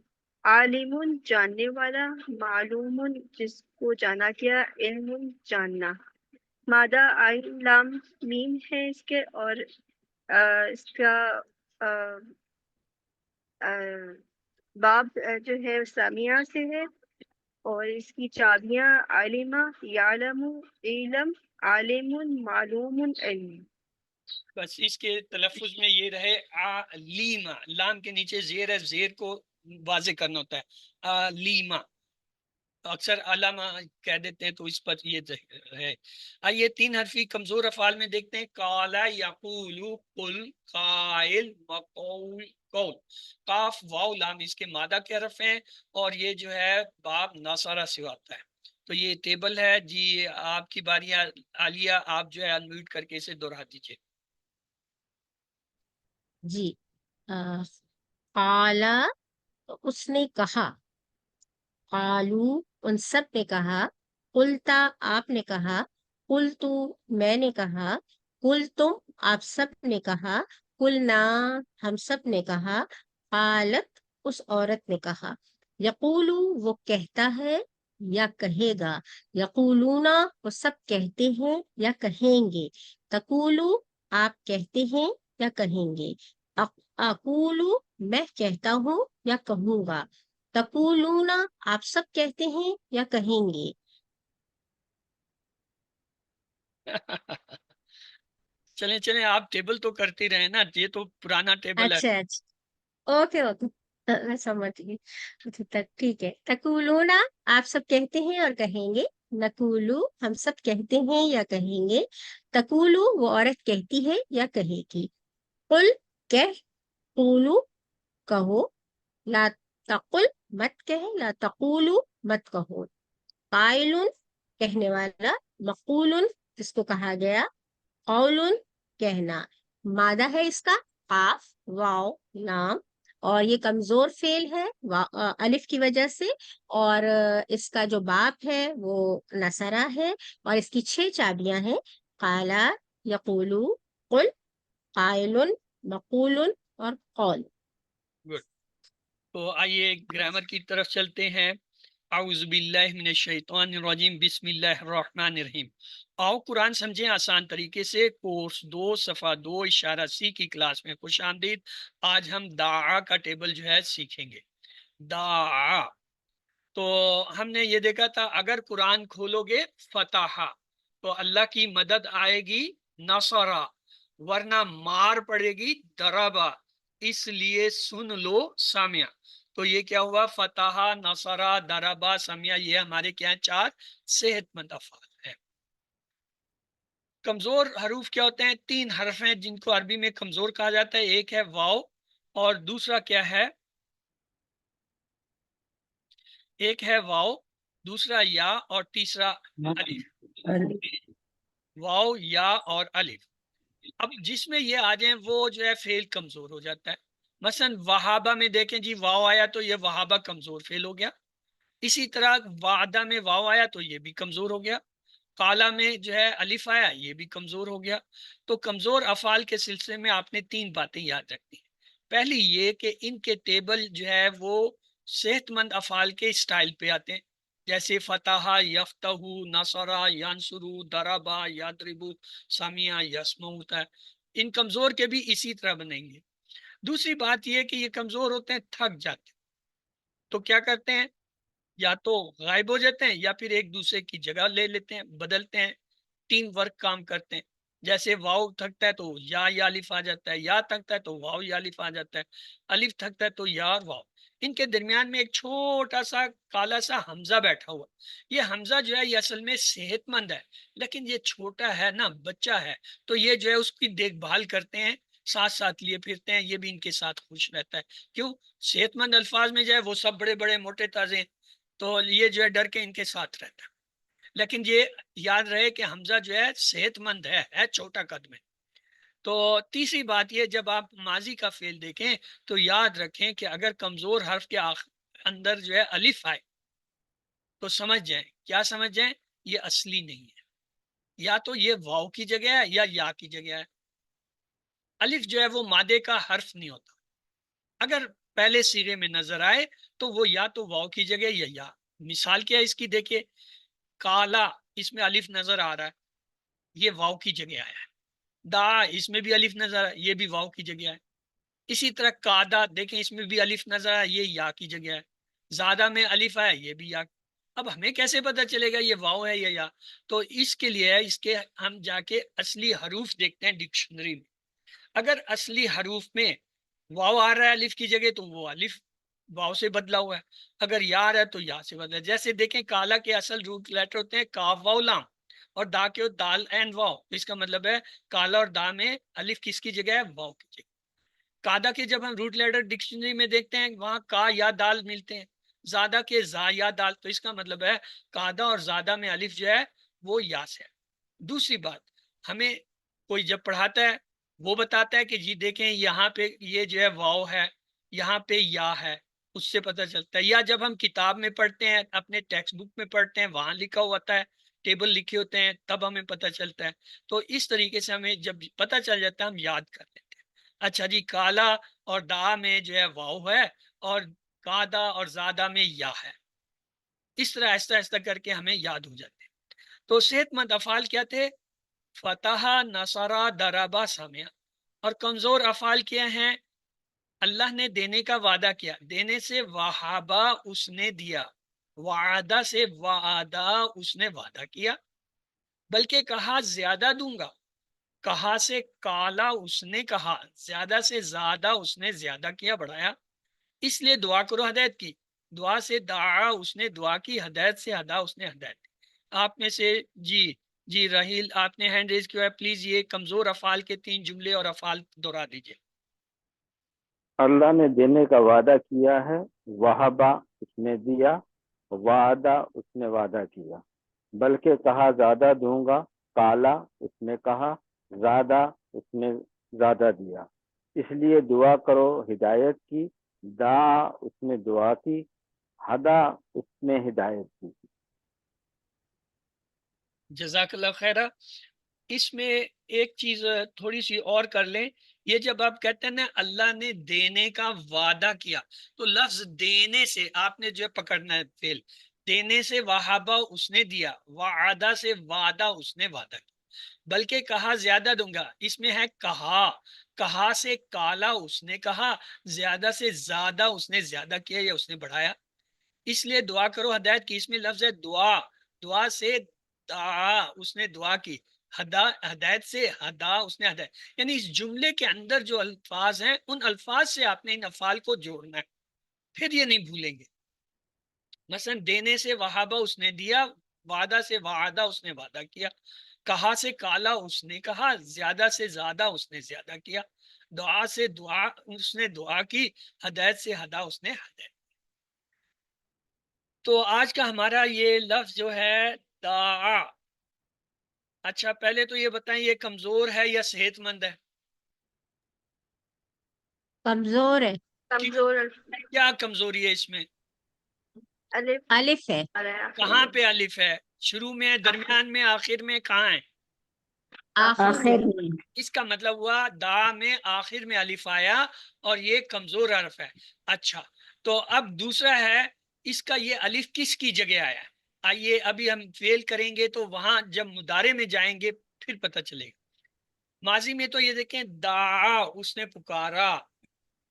عالم جاننے والا، معلوم جس کو جانا گیا، علم جاننا، مادہ عین لام میم ہے اس کے، اور اس کا باب جو ہے سامیہ سے ہے، اور اس کی چابیاں عالمہ، یعلم، علم، عالم، معلوم، علم۔ بس اس کے تلفظ میں یہ رہے علیمہ، لام کے نیچے زیر ہے، زیر کو واضح کرنا ہوتا ہے، علیمہ، اکثر علامہ کہہ دیتے ہیں تو اس پر یہ ہے۔ آئیے 3 حرفی کمزور افعال میں دیکھتے ہیں، قالا، یقول، قل، قائل، مقول، قول، قاف، واو، لام اس کے مادہ کے حرف ہیں، اور یہ جو ہے باب ناصرہ سے آتا ہے۔ تو یہ ٹیبل ہے جی، آپ کی باری عالیہ، آپ جو ہے انمیوٹ کر کے اسے دہرا دیجیے۔ جی قالا اس نے کہا، قالو ان سب نے کہا، قلتا آپ نے کہا، قلتو میں نے کہا، قلتم آپ سب نے کہا، قلنا ہم سب نے کہا، قالت اس عورت نے کہا، یقولو وہ کہتا ہے یا کہے گا، یقولون وہ سب کہتے ہیں یا کہیں گے، تقولو آپ کہتے ہیں یا کہیں گے، اقولو میں کہتا ہوں یا کہوں گا، تقولون آپ سب کہتے ہیں یا کہیں گے۔ چلیں چلیں آپ ٹیبل تو کرتے رہے نا، یہ تو پرانا ٹیبل ہے۔ اچھا اچھا، اوکے اوکے، میں سمجھ گئی۔ ٹھیک ہے، تقولون آپ سب کہتے ہیں اور کہیں گے، نقولو ہم سب کہتے ہیں یا کہیں گے، تقولو وہ عورت کہتی ہے یا کہے گی، قل کہہ، قولو کہو، لا تقل مت کہے، لا تقولو مت کہو، قائل کہنے والا، مقول جس کو کہا گیا، قول کہنا، مادہ ہے اس کا قاف، واو، لام، اور یہ کمزور فعل ہے الف کی وجہ سے، اور اس کا جو باب ہے وہ نصرہ ہے، اور اس کی 6 چابیاں ہیں، قالا، یقولو، قل، قائل، مقول اور قول۔ گڈ، تو آئیے گرامر کی طرف چلتے ہیں۔ اعوذ باللہ من الشیطان الرجیم، بسم اللہ الرحمن الرحیم۔ آؤ قرآن سمجھیں آسان طریقے سے، کورس 2 صفحہ 2 اشارہ سی کی کلاس میں خوش آمدید۔ آج ہم دعا کا ٹیبل جو ہے سیکھیں گے۔ دعا، تو ہم نے یہ دیکھا تھا اگر قرآن کھولو گے فتح تو اللہ کی مدد آئے گی، نصرہ، ورنہ مار پڑے گی، ضربہ، اس لیے سن لو سامعہ۔ تو یہ کیا ہوا، فتح، نصرہ، ضربہ، سامعہ، یہ ہمارے کیا ہیں 4 صحت مند افعال ہیں۔ کمزور حروف کیا ہوتے ہیں، 3 حرف ہیں جن کو عربی میں کمزور کہا جاتا ہے، ایک ہے واو اور دوسرا کیا ہے ایک ہے واو، دوسرا یا اور تیسرا الف۔ واو یا اور الف، اب جس میں یہ آ جائیں وہ جو ہے فعل کمزور ہو جاتا ہے۔ مثلا وہابہ میں دیکھیں جی واو آیا تو یہ وہابہ کمزور فعل ہو گیا، اسی طرح وعدہ میں واو آیا تو یہ بھی کمزور ہو گیا، کالا میں جو ہے الف آیا یہ بھی کمزور ہو گیا۔ تو کمزور افعال کے سلسلے میں آپ نے 3 باتیں یاد رکھنی ہیں۔ پہلی یہ کہ ان کے ٹیبل جو ہے وہ صحت مند افعال کے سٹائل پہ آتے ہیں، جیسے فتح، یفتح، نصرہ، ینصرو، ضربہ، یضربو، سمع، یسمع ہوتا ہے۔ ان کمزور کے بھی اسی طرح بنیں گے۔ دوسری بات یہ کہ یہ کمزور ہوتے ہیں، تھک جاتے ہیں، تو کیا کرتے ہیں، یا تو غائب ہو جاتے ہیں یا پھر ایک دوسرے کی جگہ لے لیتے ہیں، بدلتے ہیں، ٹیم ورک کام کرتے ہیں۔ جیسے واو تھکتا ہے تو یا الف آ جاتا ہے، یا تھکتا ہے تو واو یا الف آ جاتا ہے، الف تھکتا ہے تو یا اور واو۔ ان کے درمیان میں ایک چھوٹا سا کالا سا حمزہ بیٹھا ہوا، یہ حمزہ جو ہے یہ اصل میں صحت مند ہے، لیکن یہ چھوٹا ہے نا، بچہ ہے، تو یہ جو ہے اس کی دیکھ بھال کرتے ہیں، ساتھ ساتھ لیے پھرتے ہیں، یہ بھی ان کے ساتھ خوش رہتا ہے۔ کیوں؟ صحت مند الفاظ میں جو ہے وہ سب بڑے بڑے موٹے تازے ہیں، تو یہ جو ہے ڈر کے ان کے ساتھ رہتا ہے۔ لیکن یہ یاد رہے کہ حمزہ جو ہے صحت مند ہے چھوٹا قد میں۔ تو تیسری بات یہ، جب آپ ماضی کا فعل دیکھیں تو یاد رکھیں کہ اگر کمزور حرف کے اندر جو ہے الف آئے تو سمجھ جائیں، کیا سمجھ جائیں، یہ اصلی نہیں ہے، یا تو یہ واو کی جگہ ہے یا کی جگہ ہے۔ الف جو ہے وہ مادے کا حرف نہیں ہوتا، اگر پہلے صیغے میں نظر آئے تو وہ یا تو واو کی جگہ یا۔ مثال کیا ہے اس کی، دیکھیے کالا، اس میں الف نظر آ رہا ہے، یہ واو کی جگہ آیا ہے۔ دا، اس میں بھی الف نظر آیا، یہ بھی واو کی جگہ ہے۔ اسی طرح کادا، دیکھیں اس میں بھی الف نظر آیا، یہ یا کی جگہ ہے۔ زیادہ میں الف آیا، یہ بھی یا۔ اب ہمیں کیسے پتہ چلے گا یہ واو ہے یا؟ تو اس کے لیے اس کے ہم جا کے اصلی حروف دیکھتے ہیں ڈکشنری میں۔ اگر اصلی حروف میں واو آ رہا ہے الف کی جگہ تو وہ الف واو سے بدلا ہوا ہے، اگر یا آ رہا ہے تو یا سے بدلا ہے۔ جیسے دیکھیں کالا کے اصل روٹ لیٹر ہوتے ہیں کاف واو لام، اور دا کے دال اینڈ واو، اس کا مطلب ہے کالا اور دا میں الف کس کی جگہ ہے، واو کی جگہ۔ کادا کے جب ہم روٹ لیٹر ڈکشنری میں دیکھتے ہیں وہاں کا یا دال ملتے ہیں، زادہ کے زا یا دال، تو اس کا مطلب ہے کادا اور زادہ میں الف جو ہے وہ یا سے ہے۔ دوسری بات، ہمیں کوئی جب پڑھاتا ہے وہ بتاتا ہے کہ جی دیکھیں یہاں پہ یہ جو ہے واو ہے، یہاں پہ یا ہے، اس سے پتہ چلتا ہے۔ یا جب ہم کتاب میں پڑھتے ہیں، اپنے ٹیکسٹ بک میں پڑھتے ہیں، وہاں لکھا ہوا ہوتا ہے، ٹیبل لکھے ہوتے ہیں، تب ہمیں پتہ چلتا ہے۔ تو اس طریقے سے ہمیں جب پتہ چل جاتا ہے ہم یاد کر لیتے ہیں، اچھا جی کالا اور دا میں جو ہے واو ہے اور کادا اور زادہ میں یا ہے۔ اس طرح آہستہ آہستہ کر کے ہمیں یاد ہو جاتے ہیں۔ تو صحت مند افعال کیا تھے؟ فتح، نصرہ، ضربہ، سمع۔ اور کمزور افعال کیا ہیں؟ اللہ نے دینے کا وعدہ کیا، دینے سے وہابہ اس نے دیا، وعدہ سے وعدہ اس نے وعدہ کیا، بلکہ کہا زیادہ دوں گا، کہا سے کالا اس نے کہا، زیادہ سے زیادہ اس نے زیادہ کیا، بڑھایا۔ اس لیے دعا کرو ہدایت کی، دعا سے دعا اس نے دعا کی، ہدایت سے ہدا اس نے ہدایت کی۔ آپ میں سے جی راہیل آپ نے ہینڈ ریز کیا ہے، پلیز یہ کمزور افعال کے 3 جملے اور افعال دہرا دیجئے۔ اللہ نے دینے کا وعدہ کیا ہے، وہبا اس نے دیا، وعدہ اس نے وعدہ کیا، بلکہ کہا زیادہ دوں گا، کالا اس نے کہا، زیادہ اس نے زیادہ دیا۔ اس لیے دعا کرو ہدایت کی، دعا اس نے دعا کی، ہدا اس نے ہدایت کی۔ جزاک اللہ خیرہ۔ اس میں ایک چیز تھوڑی سی اور کر لیں، یہ جب آپ کہتے ہیں نا اللہ نے دینے کا وعدہ کیا، تو لفظ دینے سے آپ نے جو پکڑنا ہے فعل، دینے سے وہابہ اس نے دیا، وعدہ سے وعدہ اس نے وعدہ کیا، بلکہ کہا زیادہ دوں گا، اس میں ہے کہا، کہا سے کالا اس نے کہا، زیادہ سے زیادہ اس نے زیادہ کیا یا اس نے بڑھایا۔ اس لیے دعا کرو ہدایت کی، اس میں لفظ ہے دعا، دعا سے دعا اس نے دعا کی، ہدایت سے ہدا اس نے ہدایت، یعنی اس جملے کے اندر جو الفاظ ہیں ان الفاظ سے آپ نے ان افعال کو جوڑنا ہے، پھر یہ نہیں بھولیں گے۔ مثلا دینے سے وہابہ اس نے دیا، وعدہ سے وعدہ اس نے وعدہ کیا، کہا سے کالا اس نے کہا، زیادہ سے زیادہ اس نے زیادہ کیا، دعا سے دعا اس نے دعا کی، ہدایت سے ہدا اس نے ہدایت۔ تو آج کا ہمارا یہ لفظ جو ہے دعا، اچھا پہلے تو یہ بتائیں یہ کمزور ہے یا صحت مند ہے؟ کمزور ہے، کمزور کیا کمزوری ہے اس میں؟ الف الف ہے، کہاں پہ الف ہے؟ شروع میں، درمیان میں، آخر میں، کہاں ہے؟ آخر میں۔ اس کا مطلب ہوا دا میں آخر میں الف آیا اور یہ کمزور حرف ہے۔ اچھا تو اب دوسرا ہے اس کا یہ الف کس کی جگہ آیا ہے؟ آئیے ابھی ہم فیل کریں گے تو وہاں جب مضارع میں جائیں گے پھر پتہ چلے گا۔ ماضی میں تو یہ دیکھیں دعا اس نے پکارا،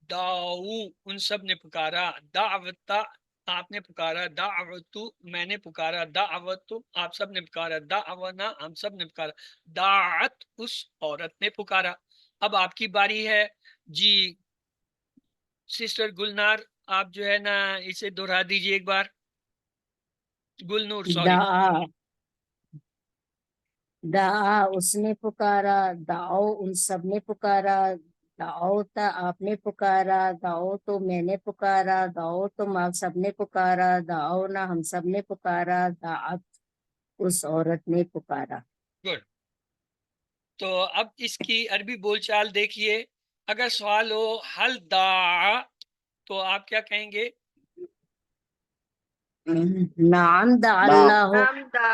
داؤ ان سب نے پکارا، دعوتا آپ نے پکارا، دعوتو میں نے پکارا، دعوتو آپ سب نے پکارا، دعونا ہم سب نے پکارا، دعت اس عورت نے پکارا۔ اب آپ کی باری ہے جی سسٹر گلنار، آپ جو ہے نا اسے دہرا دیجیے ایک بار۔ گلنور سوری۔ دعا، دعا اس نے پکارا، دعو ان سب نے پکارا، دعوتا آپ نے پکارا، دعو تو میں نے پکارا، دعو تم آپ سب نے پکارا، دعونا ہم سب نے پکارا، دعت اس عورت نے پکارا۔ گڈ۔ تو اب اس کی عربی بول چال دیکھیے، اگر سوال ہو حل دعا تو آپ کیا کہیں گے؟ نعم دعا نعم اللہ، نام دا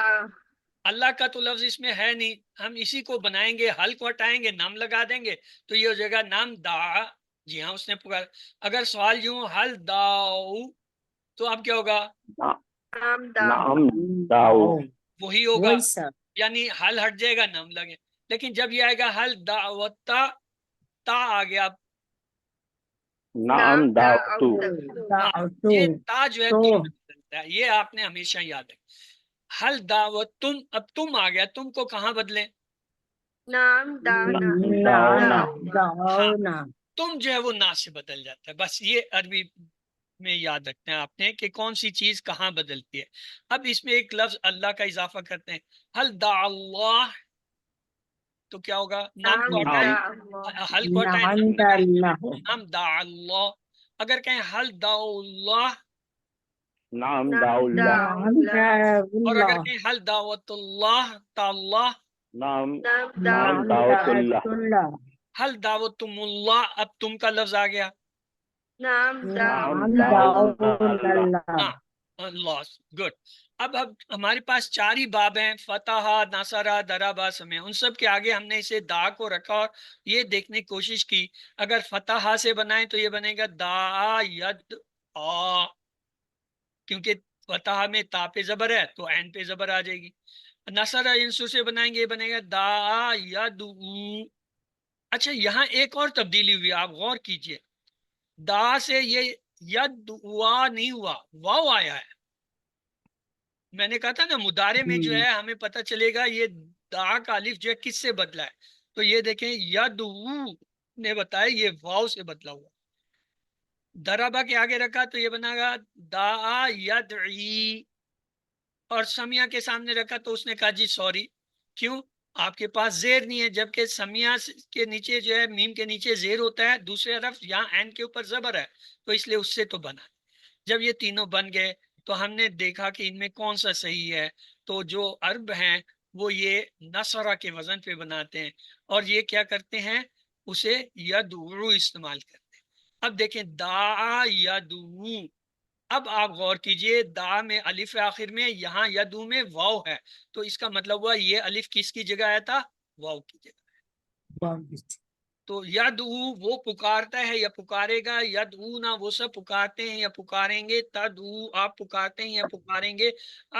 اللہ کا تو لفظ اس میں ہے نہیں، ہم اسی کو بنائیں گے، حل کو ہٹائیں گے، نام لگا دیں گے تو یہ ہو جائے گا نام دعا، جی ہاں اس نے پکارا۔ اگر سوال یوں حل داؤ تو اب کیا ہوگا؟ نام دا نعم داؤ وہی ہوگا، وہی سب۔ یعنی حل ہٹ جائے گا نام لگے۔ لیکن جب یہ آئے گا حل دعوتا، تا آ گیا، نعم دعوتو دعوتو یہ تا جو ہے تو تم میں بدلتا ہے، یہ آپ نے ہمیشہ یاد رکھنا۔ حل دعوت تم، اب تم آ گیا، تم کو کہاں بدلیں؟ نام دانا دعونا دعونا، تم جو ہے وہ نا سے بدل جاتا ہے، بس یہ عربی میں یاد رکھنا ہے آپ نے کہ کون سی چیز کہاں بدلتی ہے۔ اب اس میں ایک لفظ اللہ کا اضافہ کرتے ہیں، حل دع اللہ تو کیا ہوگا؟ نام کو نام ہٹائیں، دا حل کو ہٹائیں، نعم نام لگائیں، اللہ، نام دع اللہ۔ اگر کہیں حل دع اللہ نعم نام داؤ دا اللہ نعم دعا اور اگر اللہ، کہیں حل دعوت اللہ تا اللہ، نعم نام دا نعم نعم دعوت دعوت اللہ اللہ، حل دعوتم اللہ، اب تم کا لفظ آ گیا، نام دا نعم دعوت دعوت اللہ اللہ۔ ہاں اللہ، گڈ۔ اب ہمارے پاس چار ہی باب ہیں، فتح، نصرہ، دربا، سمع، ان سب کے آگے ہم نے اسے دا کو رکھا اور یہ دیکھنے کی کوشش کی اگر فتح سے بنائیں تو یہ بنے گا دا ید آ، کیونکہ فتح میں تا پہ زبر ہے تو عین پہ زبر آ جائے گی۔ نصرہ انسو سے بنائیں گے یہ بنے گا دا ید او۔ اچھا یہاں ایک اور تبدیلی ہوئی، آپ غور کیجئے، دا سے یہ ید وا نہیں ہوا، واو آیا ہے۔ میں نے کہا تھا نا مضارع میں جو ہے ہمیں پتہ چلے گا یہ دا کا الف جو ہے کس سے بدلا ہے، تو یہ دیکھیں یدعو نے بتایا یہ واو سے بدلا ہوا، دربا کے آگے رکھا تو یہ بنا گا دا یدعی، اور سمیہ کے سامنے رکھا تو اس نے کہا جی سوری، کیوں؟ آپ کے پاس زیر نہیں ہے، جبکہ سمیہ کے نیچے جو ہے میم کے نیچے زیر ہوتا ہے، دوسرے حرف یہاں عین کے اوپر زبر ہے تو اس لیے اس سے تو بنا۔ جب یہ تینوں بن گئے تو ہم نے دیکھا کہ ان میں کون سا صحیح ہے، تو جو عرب ہیں وہ یہ نصرہ کے وزن پہ بناتے ہیں اور یہ کیا کرتے ہیں، اسے یدعو استعمال کرتے ہیں۔ اب دیکھیں دا یدعو، اب آپ غور کیجئے دا میں الف آخر میں، یہاں یدعو میں واو ہے، تو اس کا مطلب ہوا یہ الف کس کی جگہ آیا تھا؟ واو کی جگہ۔ تو یدعو وہ پکارتا ہے یا پکارے گا، یدعونا وہ سب پکارتے ہیں یا پکاریں گے، تدعو آپ پکارتے ہیں یا پکاریں گے،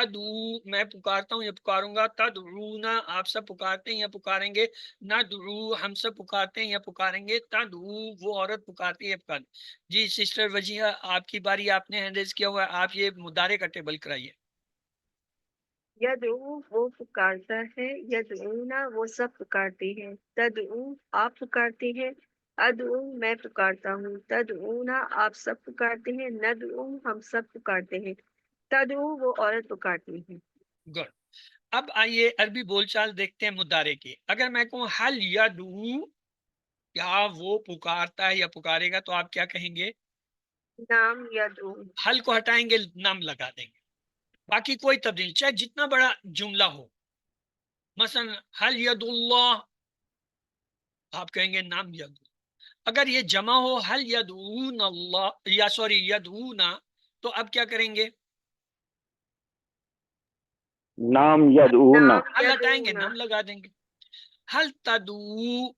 ادعو میں پکارتا ہوں یا پکاروں گا، تدعونا آپ سب پکارتے ہیں یا پکاریں گے، ندعو ہم سب پکارتے ہیں یا پکاریں گے، تدعو وہ عورت پکارتی ہے یا پکارتی۔ جی سسٹر وجیہہ آپ کی باری، آپ نے ہینڈ ریز کیا ہوا ہے، آپ یہ مضارع کا ٹیبل کرائیے۔ یدعو وہ پکارتا ہے، یدعونا وہ سب پکارتے ہیں، تدعو آپ پکارتے ہیں، ادعو میں پکارتا ہوں، تدعونا آپ سب پکارتے ہیں، ندعو ہم سب پکارتے ہیں، تدعو وہ عورت پکارتی ہے۔ گڈ۔ اب آئیے عربی بول چال دیکھتے ہیں مضارع کی۔ اگر میں کہوں حل یدعو، کیا وہ پکارتا ہے یا پکارے گا، تو آپ کیا کہیں گے؟ نام یدعو حل کو ہٹائیں گے، نام لگا دیں گے، باقی کوئی تبدیل چاہے جتنا بڑا جملہ ہو. مثلا حل ید اللہ، آپ کہیں گے نام ید. اگر یہ جمع ہو حل یدعون اللہ یا سوری یدعونا، تو اب کیا کریں گے؟ نام یدعون، نام حل ہٹائیں گے، یدعون، نام لگا دیں گے. حل تدعو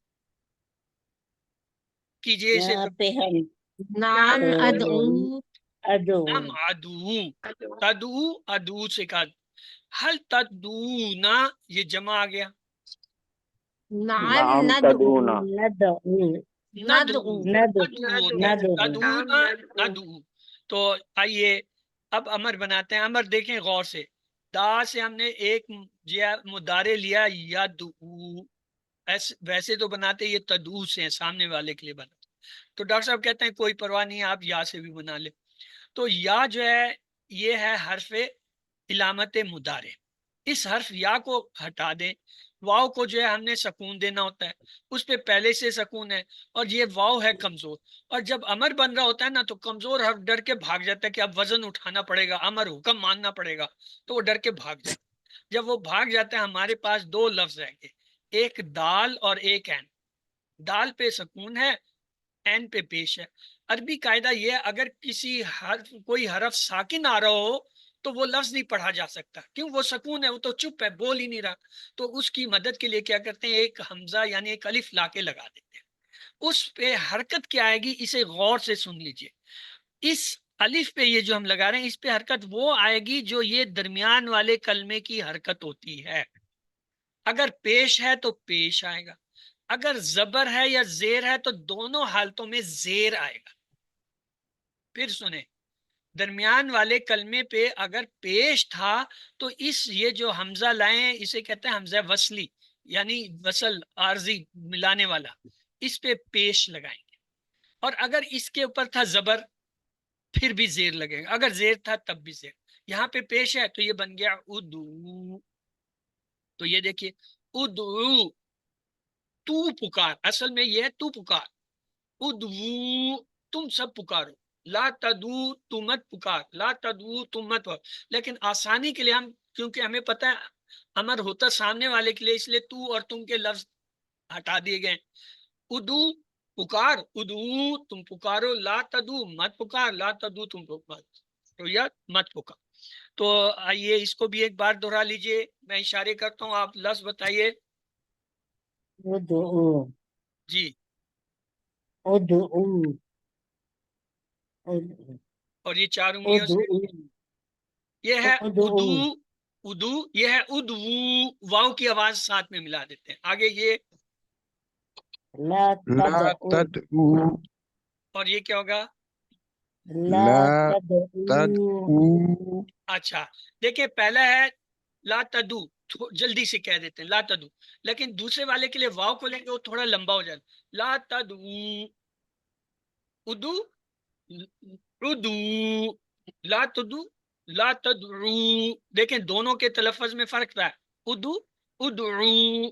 کیجئے اسے یہاں پہ ہم نام تو ادعو، ادو نام عدو، ادعو، تدعو ادعو سے کہا. حل تدعونا یہ جمع آ گیا. نعم نعم ندعو، تدعون، ندعو ندعو، ندعو ندعو ہوتا ہے، ندعو نعم تدعونا ندعو، ندعو. تو آئیے اب امر بناتے ہیں. امر دیکھیں غور سے، دا سے ہم نے ایک مدارے لیا یدعو، ویسے تو بناتے یہ تدعو سے ہیں، سامنے والے کے لیے بنا. تو ڈاکٹر صاحب کہتے ہیں کوئی پرواہ نہیں ہے، آپ یا سے بھی بنا لیں. تو یا جو ہے یہ ہے حرف علامت مدارے. اس حرف یا کو ہٹا دیں. واؤ کو جو ہے ہم نے سکون دینا ہوتا ہے، اس پہ پہلے سے سکون ہے، اور یہ واؤ ہے کمزور. اور جب امر بن رہا ہوتا ہے نا تو کمزور حرف ڈر کے بھاگ جاتا ہے کہ اب وزن اٹھانا پڑے گا، امر حکم ماننا پڑے گا، تو وہ ڈر کے بھاگ جاتا ہے. جب وہ بھاگ جاتا ہے ہمارے پاس دو لفظ رہیں گے، ایک دال اور ایک عین. دال پہ سکون ہے، عین پہ پیش ہے. عربی قاعدہ یہ ہے اگر کسی حرف کوئی حرف ساکن آ رہا ہو تو وہ لفظ نہیں پڑھا جا سکتا، کیوں؟ وہ سکون ہے، وہ تو چپ ہے، بول ہی نہیں رہا. تو اس کی مدد کے لیے کیا کرتے ہیں، ایک حمزہ یعنی ایک الف لا کے لگا دیتے ہیں. اس پہ حرکت کیا آئے گی، اسے غور سے سن لیجئے. اس الف پہ یہ جو ہم لگا رہے ہیں اس پہ حرکت وہ آئے گی جو یہ درمیان والے کلمے کی حرکت ہوتی ہے. اگر پیش ہے تو پیش آئے گا، اگر زبر ہے یا زیر ہے تو دونوں حالتوں میں زیر آئے گا. پھر سنیں، درمیان والے کلمے پہ اگر پیش تھا تو یہ جو حمزہ لائے ہیں اسے کہتے ہیں حمزہ وصلی، یعنی وصل عارضی ملانے والا، اس پہ پیش لگائیں گے. اور اگر اس کے اوپر تھا زبر پھر بھی زیر لگے گا، اگر زیر تھا تب بھی زیر. یہاں پہ پیش ہے تو یہ بن گیا ادعو. تو یہ دیکھیے ادعو، تو پکار، اصل میں یہ ہے تو پکار. ادعو تم سب پکارو، لا تدعو تم مت پکار، لا تدعو تم مت پکار. لیکن آسانی کے لیے ہم، کیونکہ ہمیں پتہ ہے امر ہوتا سامنے والے کے لیے، اس لیے تو اور تم کے لفظ ہٹا دیے گئے. ادعو پکار، ادعو تم پکارو، لا تدعو مت پکار، لا تدعو تم مت پکار. تو آئیے اس کو بھی ایک بار دہرا لیجئے، میں اشارے کرتا ہوں، آپ لفظ بتائیے. ادعو جی، ادعو اور یہ چار انگلیوں سے ادعو یہ ہے ادعو ادو. ادو یہ ہے ادو، واو کی آواز ساتھ میں ملا دیتے ہیں. آگے یہ، لا لا تدعو تدعو اور یہ کیا ہوگا؟ لا لا تدعو تدعو اچھا دیکھیں، پہلا ہے لا تدو، جلدی سے کہہ دیتے ہیں لا تدو، لیکن دوسرے والے کے لیے واو کو لیں گے وہ تھوڑا لمبا ہو جائے. لا تدو ادو، ادو، لا تدو، لا تدعو. دیکھیں دونوں کے تلفظ میں فرق تھا. ادو، ادعو،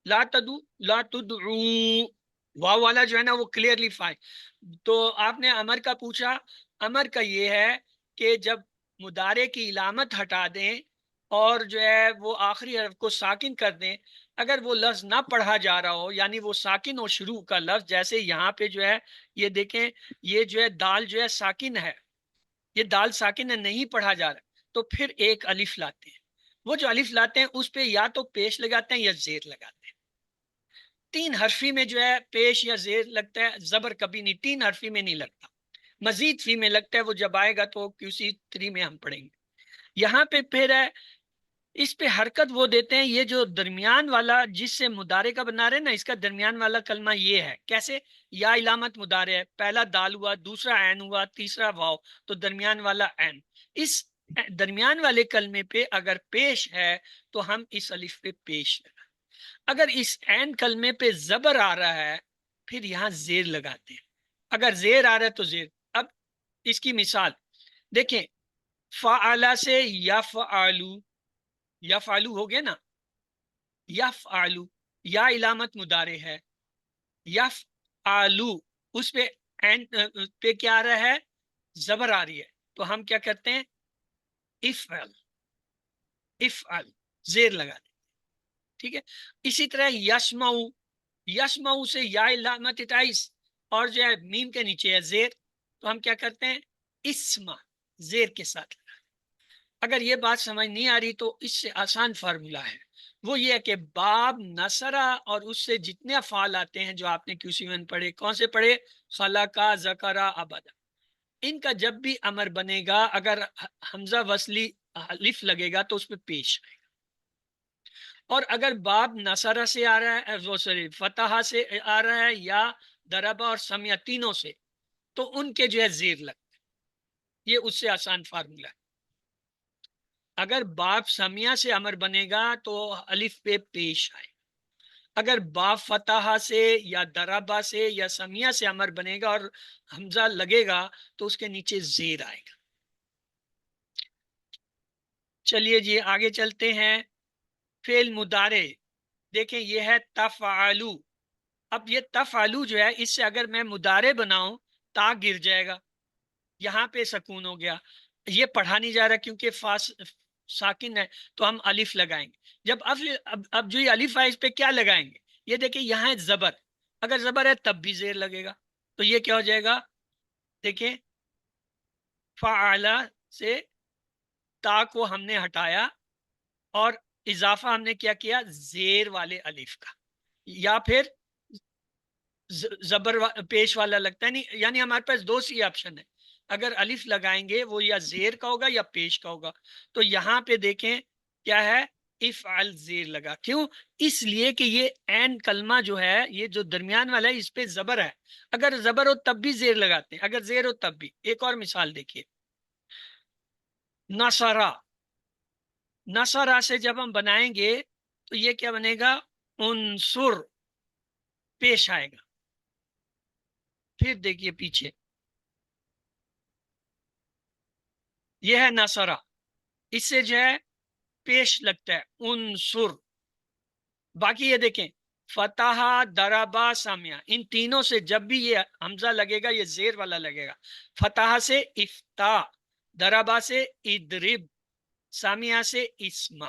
لا تدو، لا تدعو. واو والا جو ہے نا وہ کلیئرلی فائن. تو آپ نے امر کا پوچھا، امر کا یہ ہے کہ جب مدارے کی علامت ہٹا دیں اور جو ہے وہ آخری حرف کو ساکن کر دیں، اگر وہ لفظ نہ پڑھا جا رہا ہو یعنی وہ ساکن اور شروع کا لفظ، جیسے یہاں پہ جو ہے یہ دیکھیں، یہ جو ہے دال جو ہے ساکن ہے، یہ دال ساکن ہے، نہیں پڑھا جا رہا، تو پھر ایک الف لاتے ہیں. وہ جو الف لاتے ہیں اس پہ یا تو پیش لگاتے ہیں یا زیر لگاتے ہیں. تین حرفی میں جو ہے پیش یا زیر لگتا ہے، زبر کبھی نہیں، تین حرفی میں نہیں لگتا. مزید فی میں لگتا ہے، وہ جب آئے گا تو QC 3 میں ہم پڑھیں گے. یہاں پہ پھر ہے، اس پہ حرکت وہ دیتے ہیں، یہ جو درمیان والا جس سے مدارے کا بنا رہے ہیں نا، اس کا درمیان والا کلمہ یہ ہے. کیسے؟ یا علامت مدارے ہے، پہلا دال ہوا، دوسرا عین ہوا، تیسرا واو، تو درمیان والا عین. اس درمیان والے کلمے پہ اگر پیش ہے تو ہم اس الف پہ پیش لگا. اگر اس عین کلمے پہ زبر آ رہا ہے پھر یہاں زیر لگاتے ہیں. اگر زیر آ رہا ہے تو زیر. اب اس کی مثال دیکھیں، فعلا سے یفعلو، یفعلو ہو گیا نا، یفعلو یا علامت مدارے ہے، یفعلو اس پہ عین پہ کیا آ رہا ہے، زبر آ رہی ہے، تو ہم کیا کرتے ہیں، افعل. افعل زیر لگا دیں، ٹھیک ہے. اسی طرح یسمعو، یسمعو سے یا علامت تائیس اور جو ہے میم کے نیچے ہے زیر، تو ہم کیا کرتے ہیں اسما زیر کے ساتھ. اگر یہ بات سمجھ نہیں آ رہی تو اس سے آسان فارمولا ہے، وہ یہ ہے کہ باب نصرہ اور اس سے جتنے افعال آتے ہیں جو آپ نے QC1 پڑھے، کون سے پڑھے؟ خلقہ، ذکرہ، عبدہ. ان کا جب بھی امر بنے گا اگر حمزہ وصلی الف لگے گا تو اس پہ پیش آئے گا. اور اگر باب نصرہ سے آ رہا ہے، وہ سوری فتحہ سے آ رہا ہے یا ضربہ اور سمیہ تینوں سے، تو ان کے جو ہے زیر لگتا ہے. یہ اس سے آسان فارمولا ہے. اگر باب سمیہ سے امر بنے گا تو الف پہ پیش آئے. اگر باب فتحہ سے یا دربہ سے یا سمیہ سے امر بنے گا اور حمزہ لگے گا تو اس کے نیچے زیر آئے گا. چلیے جی آگے چلتے ہیں. فعل مضارع دیکھیں یہ ہے تفعلو. اب یہ تفعلو جو ہے اس سے اگر میں مضارع بناؤں تا گر جائے گا، یہاں پہ سکون ہو گیا، یہ پڑھا نہیں جا رہا کیونکہ ساکن ہے تو ہم الف لگائیں گے. جب اب جو یہ الف ہے اس پہ کیا لگائیں گے؟ یہ دیکھیں یہاں ہے زبر، اگر زبر ہے تب بھی زیر لگے گا. تو یہ کیا ہو جائے گا؟ دیکھیں فعلا سے تا کو ہم نے ہٹایا اور اضافہ ہم نے کیا کیا زیر والے الف کا، یا پھر زبر پیش والا لگتا ہے نہیں، یعنی ہمارے پاس دو سی آپشن ہے. اگر الف لگائیں گے وہ یا زیر کا ہوگا یا پیش کا ہوگا. تو یہاں پہ دیکھیں کیا ہے افعل زیر لگا. کیوں؟ اس لیے کہ یہ عین کلمہ جو ہے یہ جو درمیان والا ہے اس پہ زبر ہے. اگر زبر ہو تب بھی زیر لگاتے ہیں، اگر زیر ہو تب بھی. ایک اور مثال دیکھیے نصرہ. نصرہ سے جب ہم بنائیں گے تو یہ کیا بنے گا انصر پیش آئے گا. پھر دیکھیے پیچھے یہ ہے نصرہ، اس سے جو ہے پیش لگتا ہے انصر. باقی یہ دیکھیں فتح، دربا، سامیا، ان تینوں سے جب بھی یہ حمزہ لگے گا یہ زیر والا لگے گا. فتح سے افتا، دربا سے ادرب، سامیا سے اسما.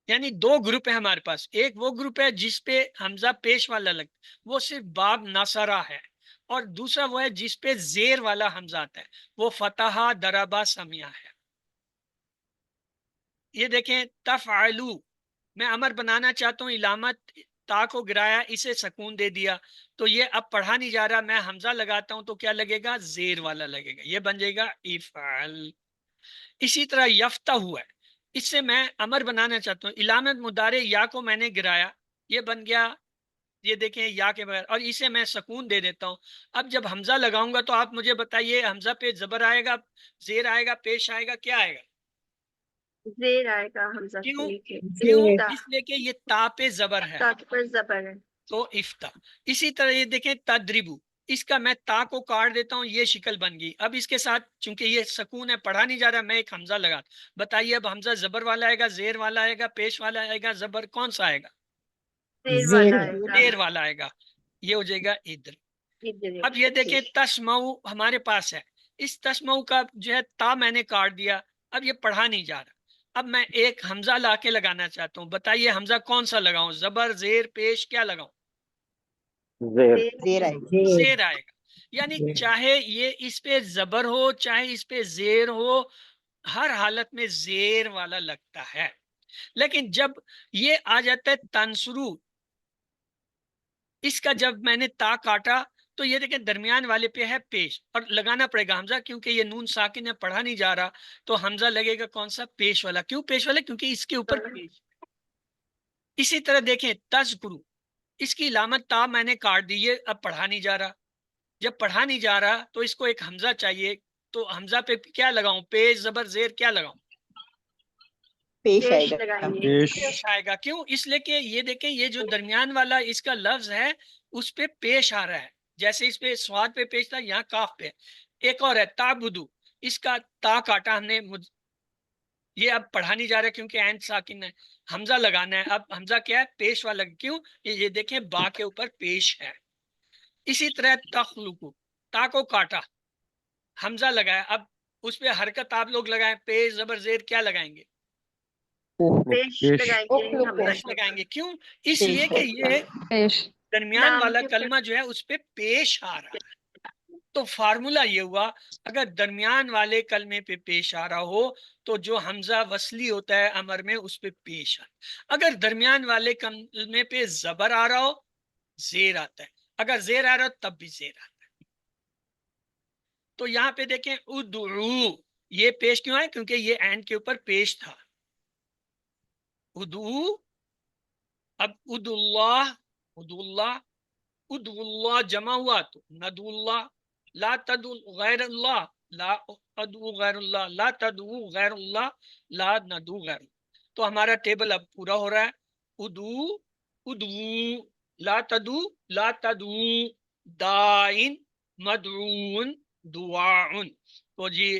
یعنی دو گروپ ہے ہمارے پاس. ایک وہ گروپ ہے جس پہ حمزہ پیش والا لگتا ہے، وہ صرف باب نصرہ ہے. اور دوسرا وہ ہے جس پہ زیر والا حمزہ آتا ہے، وہ فتح، دربا، سامیا ہے. یہ دیکھیں تفعلو، میں امر بنانا چاہتا ہوں، علامت تا کو گرایا، اسے سکون دے دیا، تو یہ اب پڑھا نہیں جا رہا، میں حمزہ لگاتا ہوں تو کیا لگے گا زیر والا لگے گا، یہ بن جائے گا افعل. اسی طرح یفتح ہوا ہے، اس سے میں امر بنانا چاہتا ہوں، علامت مضارع یا کو میں نے گرایا، یہ بن گیا یہ دیکھیں یا کے بغیر، اور اسے میں سکون دے دیتا ہوں. اب جب حمزہ لگاؤں گا تو آپ مجھے بتائیے حمزہ پہ زبر آئے گا، زیر آئے گا، پیش آئے گا، کیا آئے گا؟ زیر آئے گا حمزہ کے کیوں؟ نیچے. کیوں؟ تا، اس لیے کہ یہ تا پہ زبر ہے تا پر زبر ہے. تو افتا. اسی طرح یہ دیکھیں تدریبو، اس کا میں تا کو کاٹ دیتا ہوں، یہ شکل بن گئی. اب اس کے ساتھ چونکہ یہ سکون ہے پڑھا نہیں جا رہا، میں ایک حمزہ لگا. بتائیے اب حمزہ زبر والا آئے گا، زیر والا آئے گا، پیش والا آئے گا، زبر کون سا آئے گا؟ زیر والا آئے گا. زیر والا آئے گا. یہ ہو جائے گا ادھر. ادھر. اب یہ دیکھیں تسمعو ہمارے پاس ہے، اس تسمعو کا جو ہے تا میں نے کاٹ دیا، اب یہ پڑھا نہیں جا رہا. اب میں ایک حمزہ لا کے لگانا چاہتا ہوں، بتائیے حمزہ کون سا لگاؤں؟ زبر، زیر، پیش، کیا لگاؤں؟ زیر. زیر آئے گا. یعنی چاہے یہ اس پہ زبر ہو چاہے اس پہ زیر ہو، ہر حالت میں زیر والا لگتا ہے. لیکن جب یہ آ جاتا ہے تنصرو، اس کا جب میں نے تا کاٹا تو یہ دیکھیں درمیان والے پہ ہے پیش، اور لگانا پڑے گا حمزہ کیونکہ یہ نون ساکن ہے، پڑھا نہیں جا رہا، تو حمزہ لگے گا کون سا؟ پیش والا. کیوں پیش والا؟ کیونکہ اس کے اوپر پیش. اسی طرح دیکھیں تذکرو، اس کی علامت تا میں نے کاٹ دی، یہ اب پڑھا نہیں جا رہا. جب پڑھا نہیں جا رہا تو اس کو ایک حمزہ چاہیے، تو حمزہ پہ کیا لگاؤں؟ پیش، زبر، زیر، کیا لگاؤں؟ پیش لگائیں گے. پیش آئے گا. کیوں؟ اس لیے کہ یہ دیکھیں یہ جو درمیان والا اس کا لفظ ہے اس پہ پیش آ رہا ہے، جیسے اس پہ سواد پہ پیش تھا، یہاں کاف پہ. ایک اور ہے تعبدو، اس کا تا کاٹا ہم نے، یہ اب پڑھا نہیں جا رہا کیونکہ عین ساکن ہے، حمزہ لگانا ہے. اب حمزہ کیا ہے؟ پیش والا. کیوں؟ یہ دیکھیں با کے اوپر پیش ہے. اسی طرح تخلقو، تا کو کاٹا، حمزہ لگایا، اب اس پہ حرکت آپ لوگ لگائیں، پیش زبر زیر کیا لگائیں گے؟ پیش لگائیں گے حمزہ پیش کے لگائیں اوپر۔ گے. کیوں؟ اس لیے کہ یہ درمیان نام والا کے اوپر کلمہ جو ہے اس پہ پیش آ رہا ہے. تو فارمولا یہ ہوا اگر درمیان والے کلمے پہ پیش آ رہا ہو تو جو حمزہ وصلی ہوتا ہے امر میں اس پہ پیش آ، اگر درمیان والے کلمے پہ زبر آ رہا ہو زیر آتا ہے، اگر زیر آ رہا ہو تب بھی زیر آتا ہے. تو یہاں پہ دیکھیں ادعو، یہ پیش کیوں ہے؟ کیونکہ یہ عین کے اوپر پیش تھا. ادعو، اب ادعو اللہ، ادعو اللہ، ادعو اللہ جمع ہوا تو ندعو اللہ، لا تدعو غیر اللہ، لا ادعو غیر اللہ، لا تدعو غیر اللہ، لا ندعو غیر اللہ. تو ہمارا ٹیبل اب پورا ہو رہا ہے. ادعو، ادعو، لا تدعو، لا تدعو، دائن، مدعون، دعاؤن. تو جی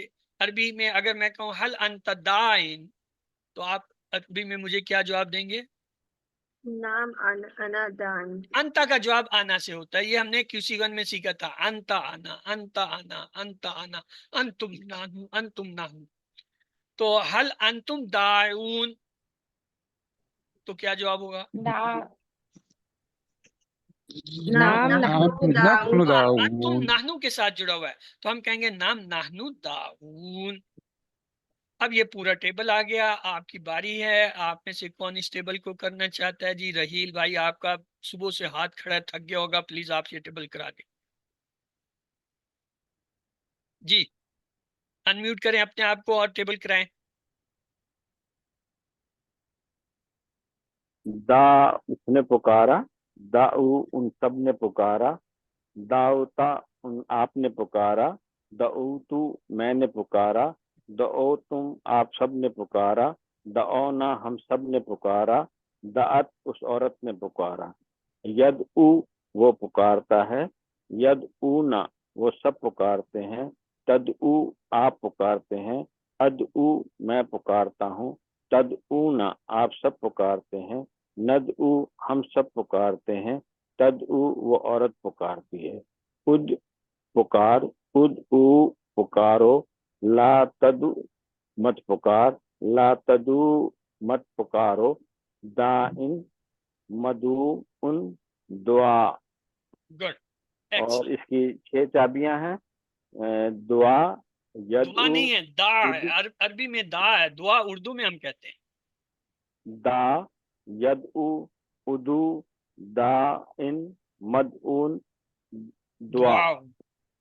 عربی میں اگر میں کہوں حل انت دائن تو آپ عربی میں مجھے کیا جواب دیں گے؟ نام انا دان، انتا کا جواب آنا سے ہوتا ہے. یہ ہم نے QC1 میں سیکھا تھا. انتا آنا، انتا آنا، انتا آنا، انتم نحنو، انتم نحنو. تو حل انتم داعون تو کیا جواب ہوگا؟ نام نحن داؤون، انتم نحنو کے ساتھ جڑا ہوا ہے تو ہم کہیں گے نام نحنو داعون. اب یہ پورا ٹیبل آ گیا. آپ کی باری ہے. آپ میں سے کون اس ٹیبل کو کرنا چاہتا ہے؟ جی رحیل بھائی آپ کا صبح سے ہاتھ کھڑا ہے، تھک گیا ہوگا، پلیز آپ یہ ٹیبل کرا دیں. جی انمیوٹ کریں اپنے آپ کو اور ٹیبل کرائیں. دا اس نے پکارا، داؤ ان سب نے پکارا، داؤتا ان آپ نے پکارا، دعوتو میں نے پکارا، دعو تم آپ سب نے پکارا، دعونا ہم سب نے پکارا، دعت اس عورت نے پکارا. ید او وہ پکارتا ہے، ید اونا وہ سب پکارتے ہیں، تد او آپ پکارتے ہیں، اد او میں پکارتا ہوں، تد اونا آپ سب پکارتے ہیں، ند او ہم سب پکارتے ہیں، تد او وہ عورت پکارتی ہے. خود پکار، خود او پکارو، لا تدو مت پکار، لا تدو مت پکارو، دائن مدعو ان دعا. گڈ، اور ایکسلنٹ. اس کی 6 چابیاں ہیں. دعا، دعا یدعو، نہیں ہے، دا ہے. اد- عربی میں دا ہے، دعا اردو میں ہم کہتے ہیں. دا، یدعو، ادو، دائن مدعون دعا. دعا،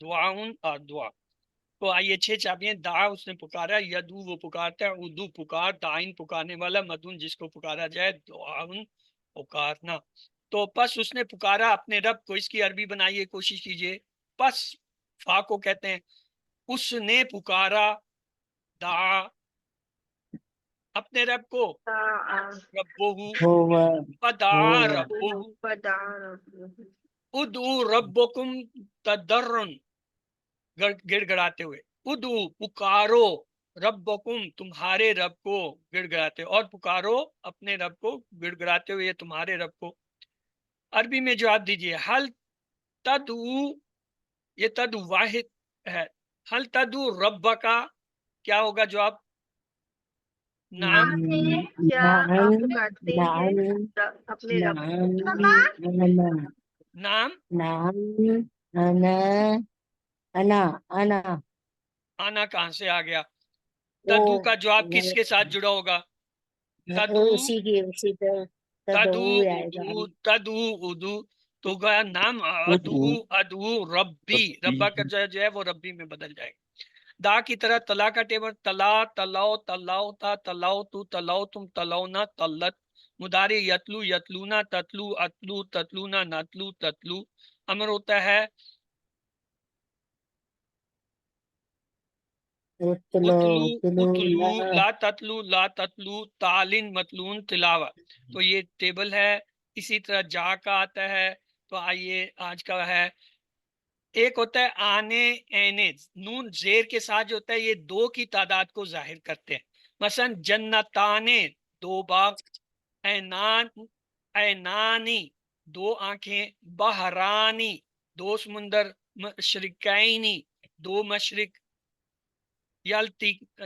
دعاؤن اور دعا. تو آئیے 6 چابیاں. دا اس نے پکارا، یدو وہ پکارتا ہے، ادو پکار، دائن پکارنے والا، مدون جس کو پکارا جائے، دعاؤن پکارنا. تو پس اس نے پکارا اپنے رب کو. اس کی عربی بنائیے، کوشش کیجئے. پس فا کو کہتے ہیں اس نے پکارا، دعا اپنے رب کو، ربہو فدعا ربہو، ادعو ربکم تضرعا گڑ گڑاتے ہوئے، ادعو پکارو ربکم تمہارے رب کو گڑ گڑاتے، اور پکارو اپنے رب کو گڑ گڑاتے ہوئے تمہارے رب کو. عربی میں جواب دیجئے. حل تدعو، یہ تدعو واحد ہے. حل تدعو ربکا کیا ہوگا جواب؟ نعم. کیا آپ پکارتے ہیں اپنے رب کو؟ نعم. انا آنا کہاں سے آ گیا؟ تدعو کا جواب کس کے ساتھ جڑا ہوگا؟ تدعو، اسی پہ تدعو، تدعو آئے گا. ادعو، تدعو، ادعو. تو گیا نام ادعو، ادعو ربی، ربا کا جو ہے وہ ربی میں بدل جائے گا. دا کی طرح تلا کا ٹیبل، تلا، تلاؤ، تلاؤ تا، تلاؤ تو، تلاؤ تم، تلونا، تلت. مداری یتلو، یتلونا، تتلو، اتلو، تتلونا، نتلو، تتلو. امر ہوتا ہے اتلو، اتلو، لا تتلو، لا تتلو، تعلن، متلون، تلاوت. تو یہ ٹیبل ہے. اسی طرح جا کا آتا ہے. تو آئیے آج کا ہے. ایک ہوتا ہے آنے، اینے، نون زیر کے ساتھ جو ہوتا ہے یہ 2 کی تعداد کو ظاہر کرتے ہیں. مثلا جنتانے 2 باغ، اینان، اینانی 2 آنکھیں، بحرانی 2 سمندر، مشرقینی 2 مشرق.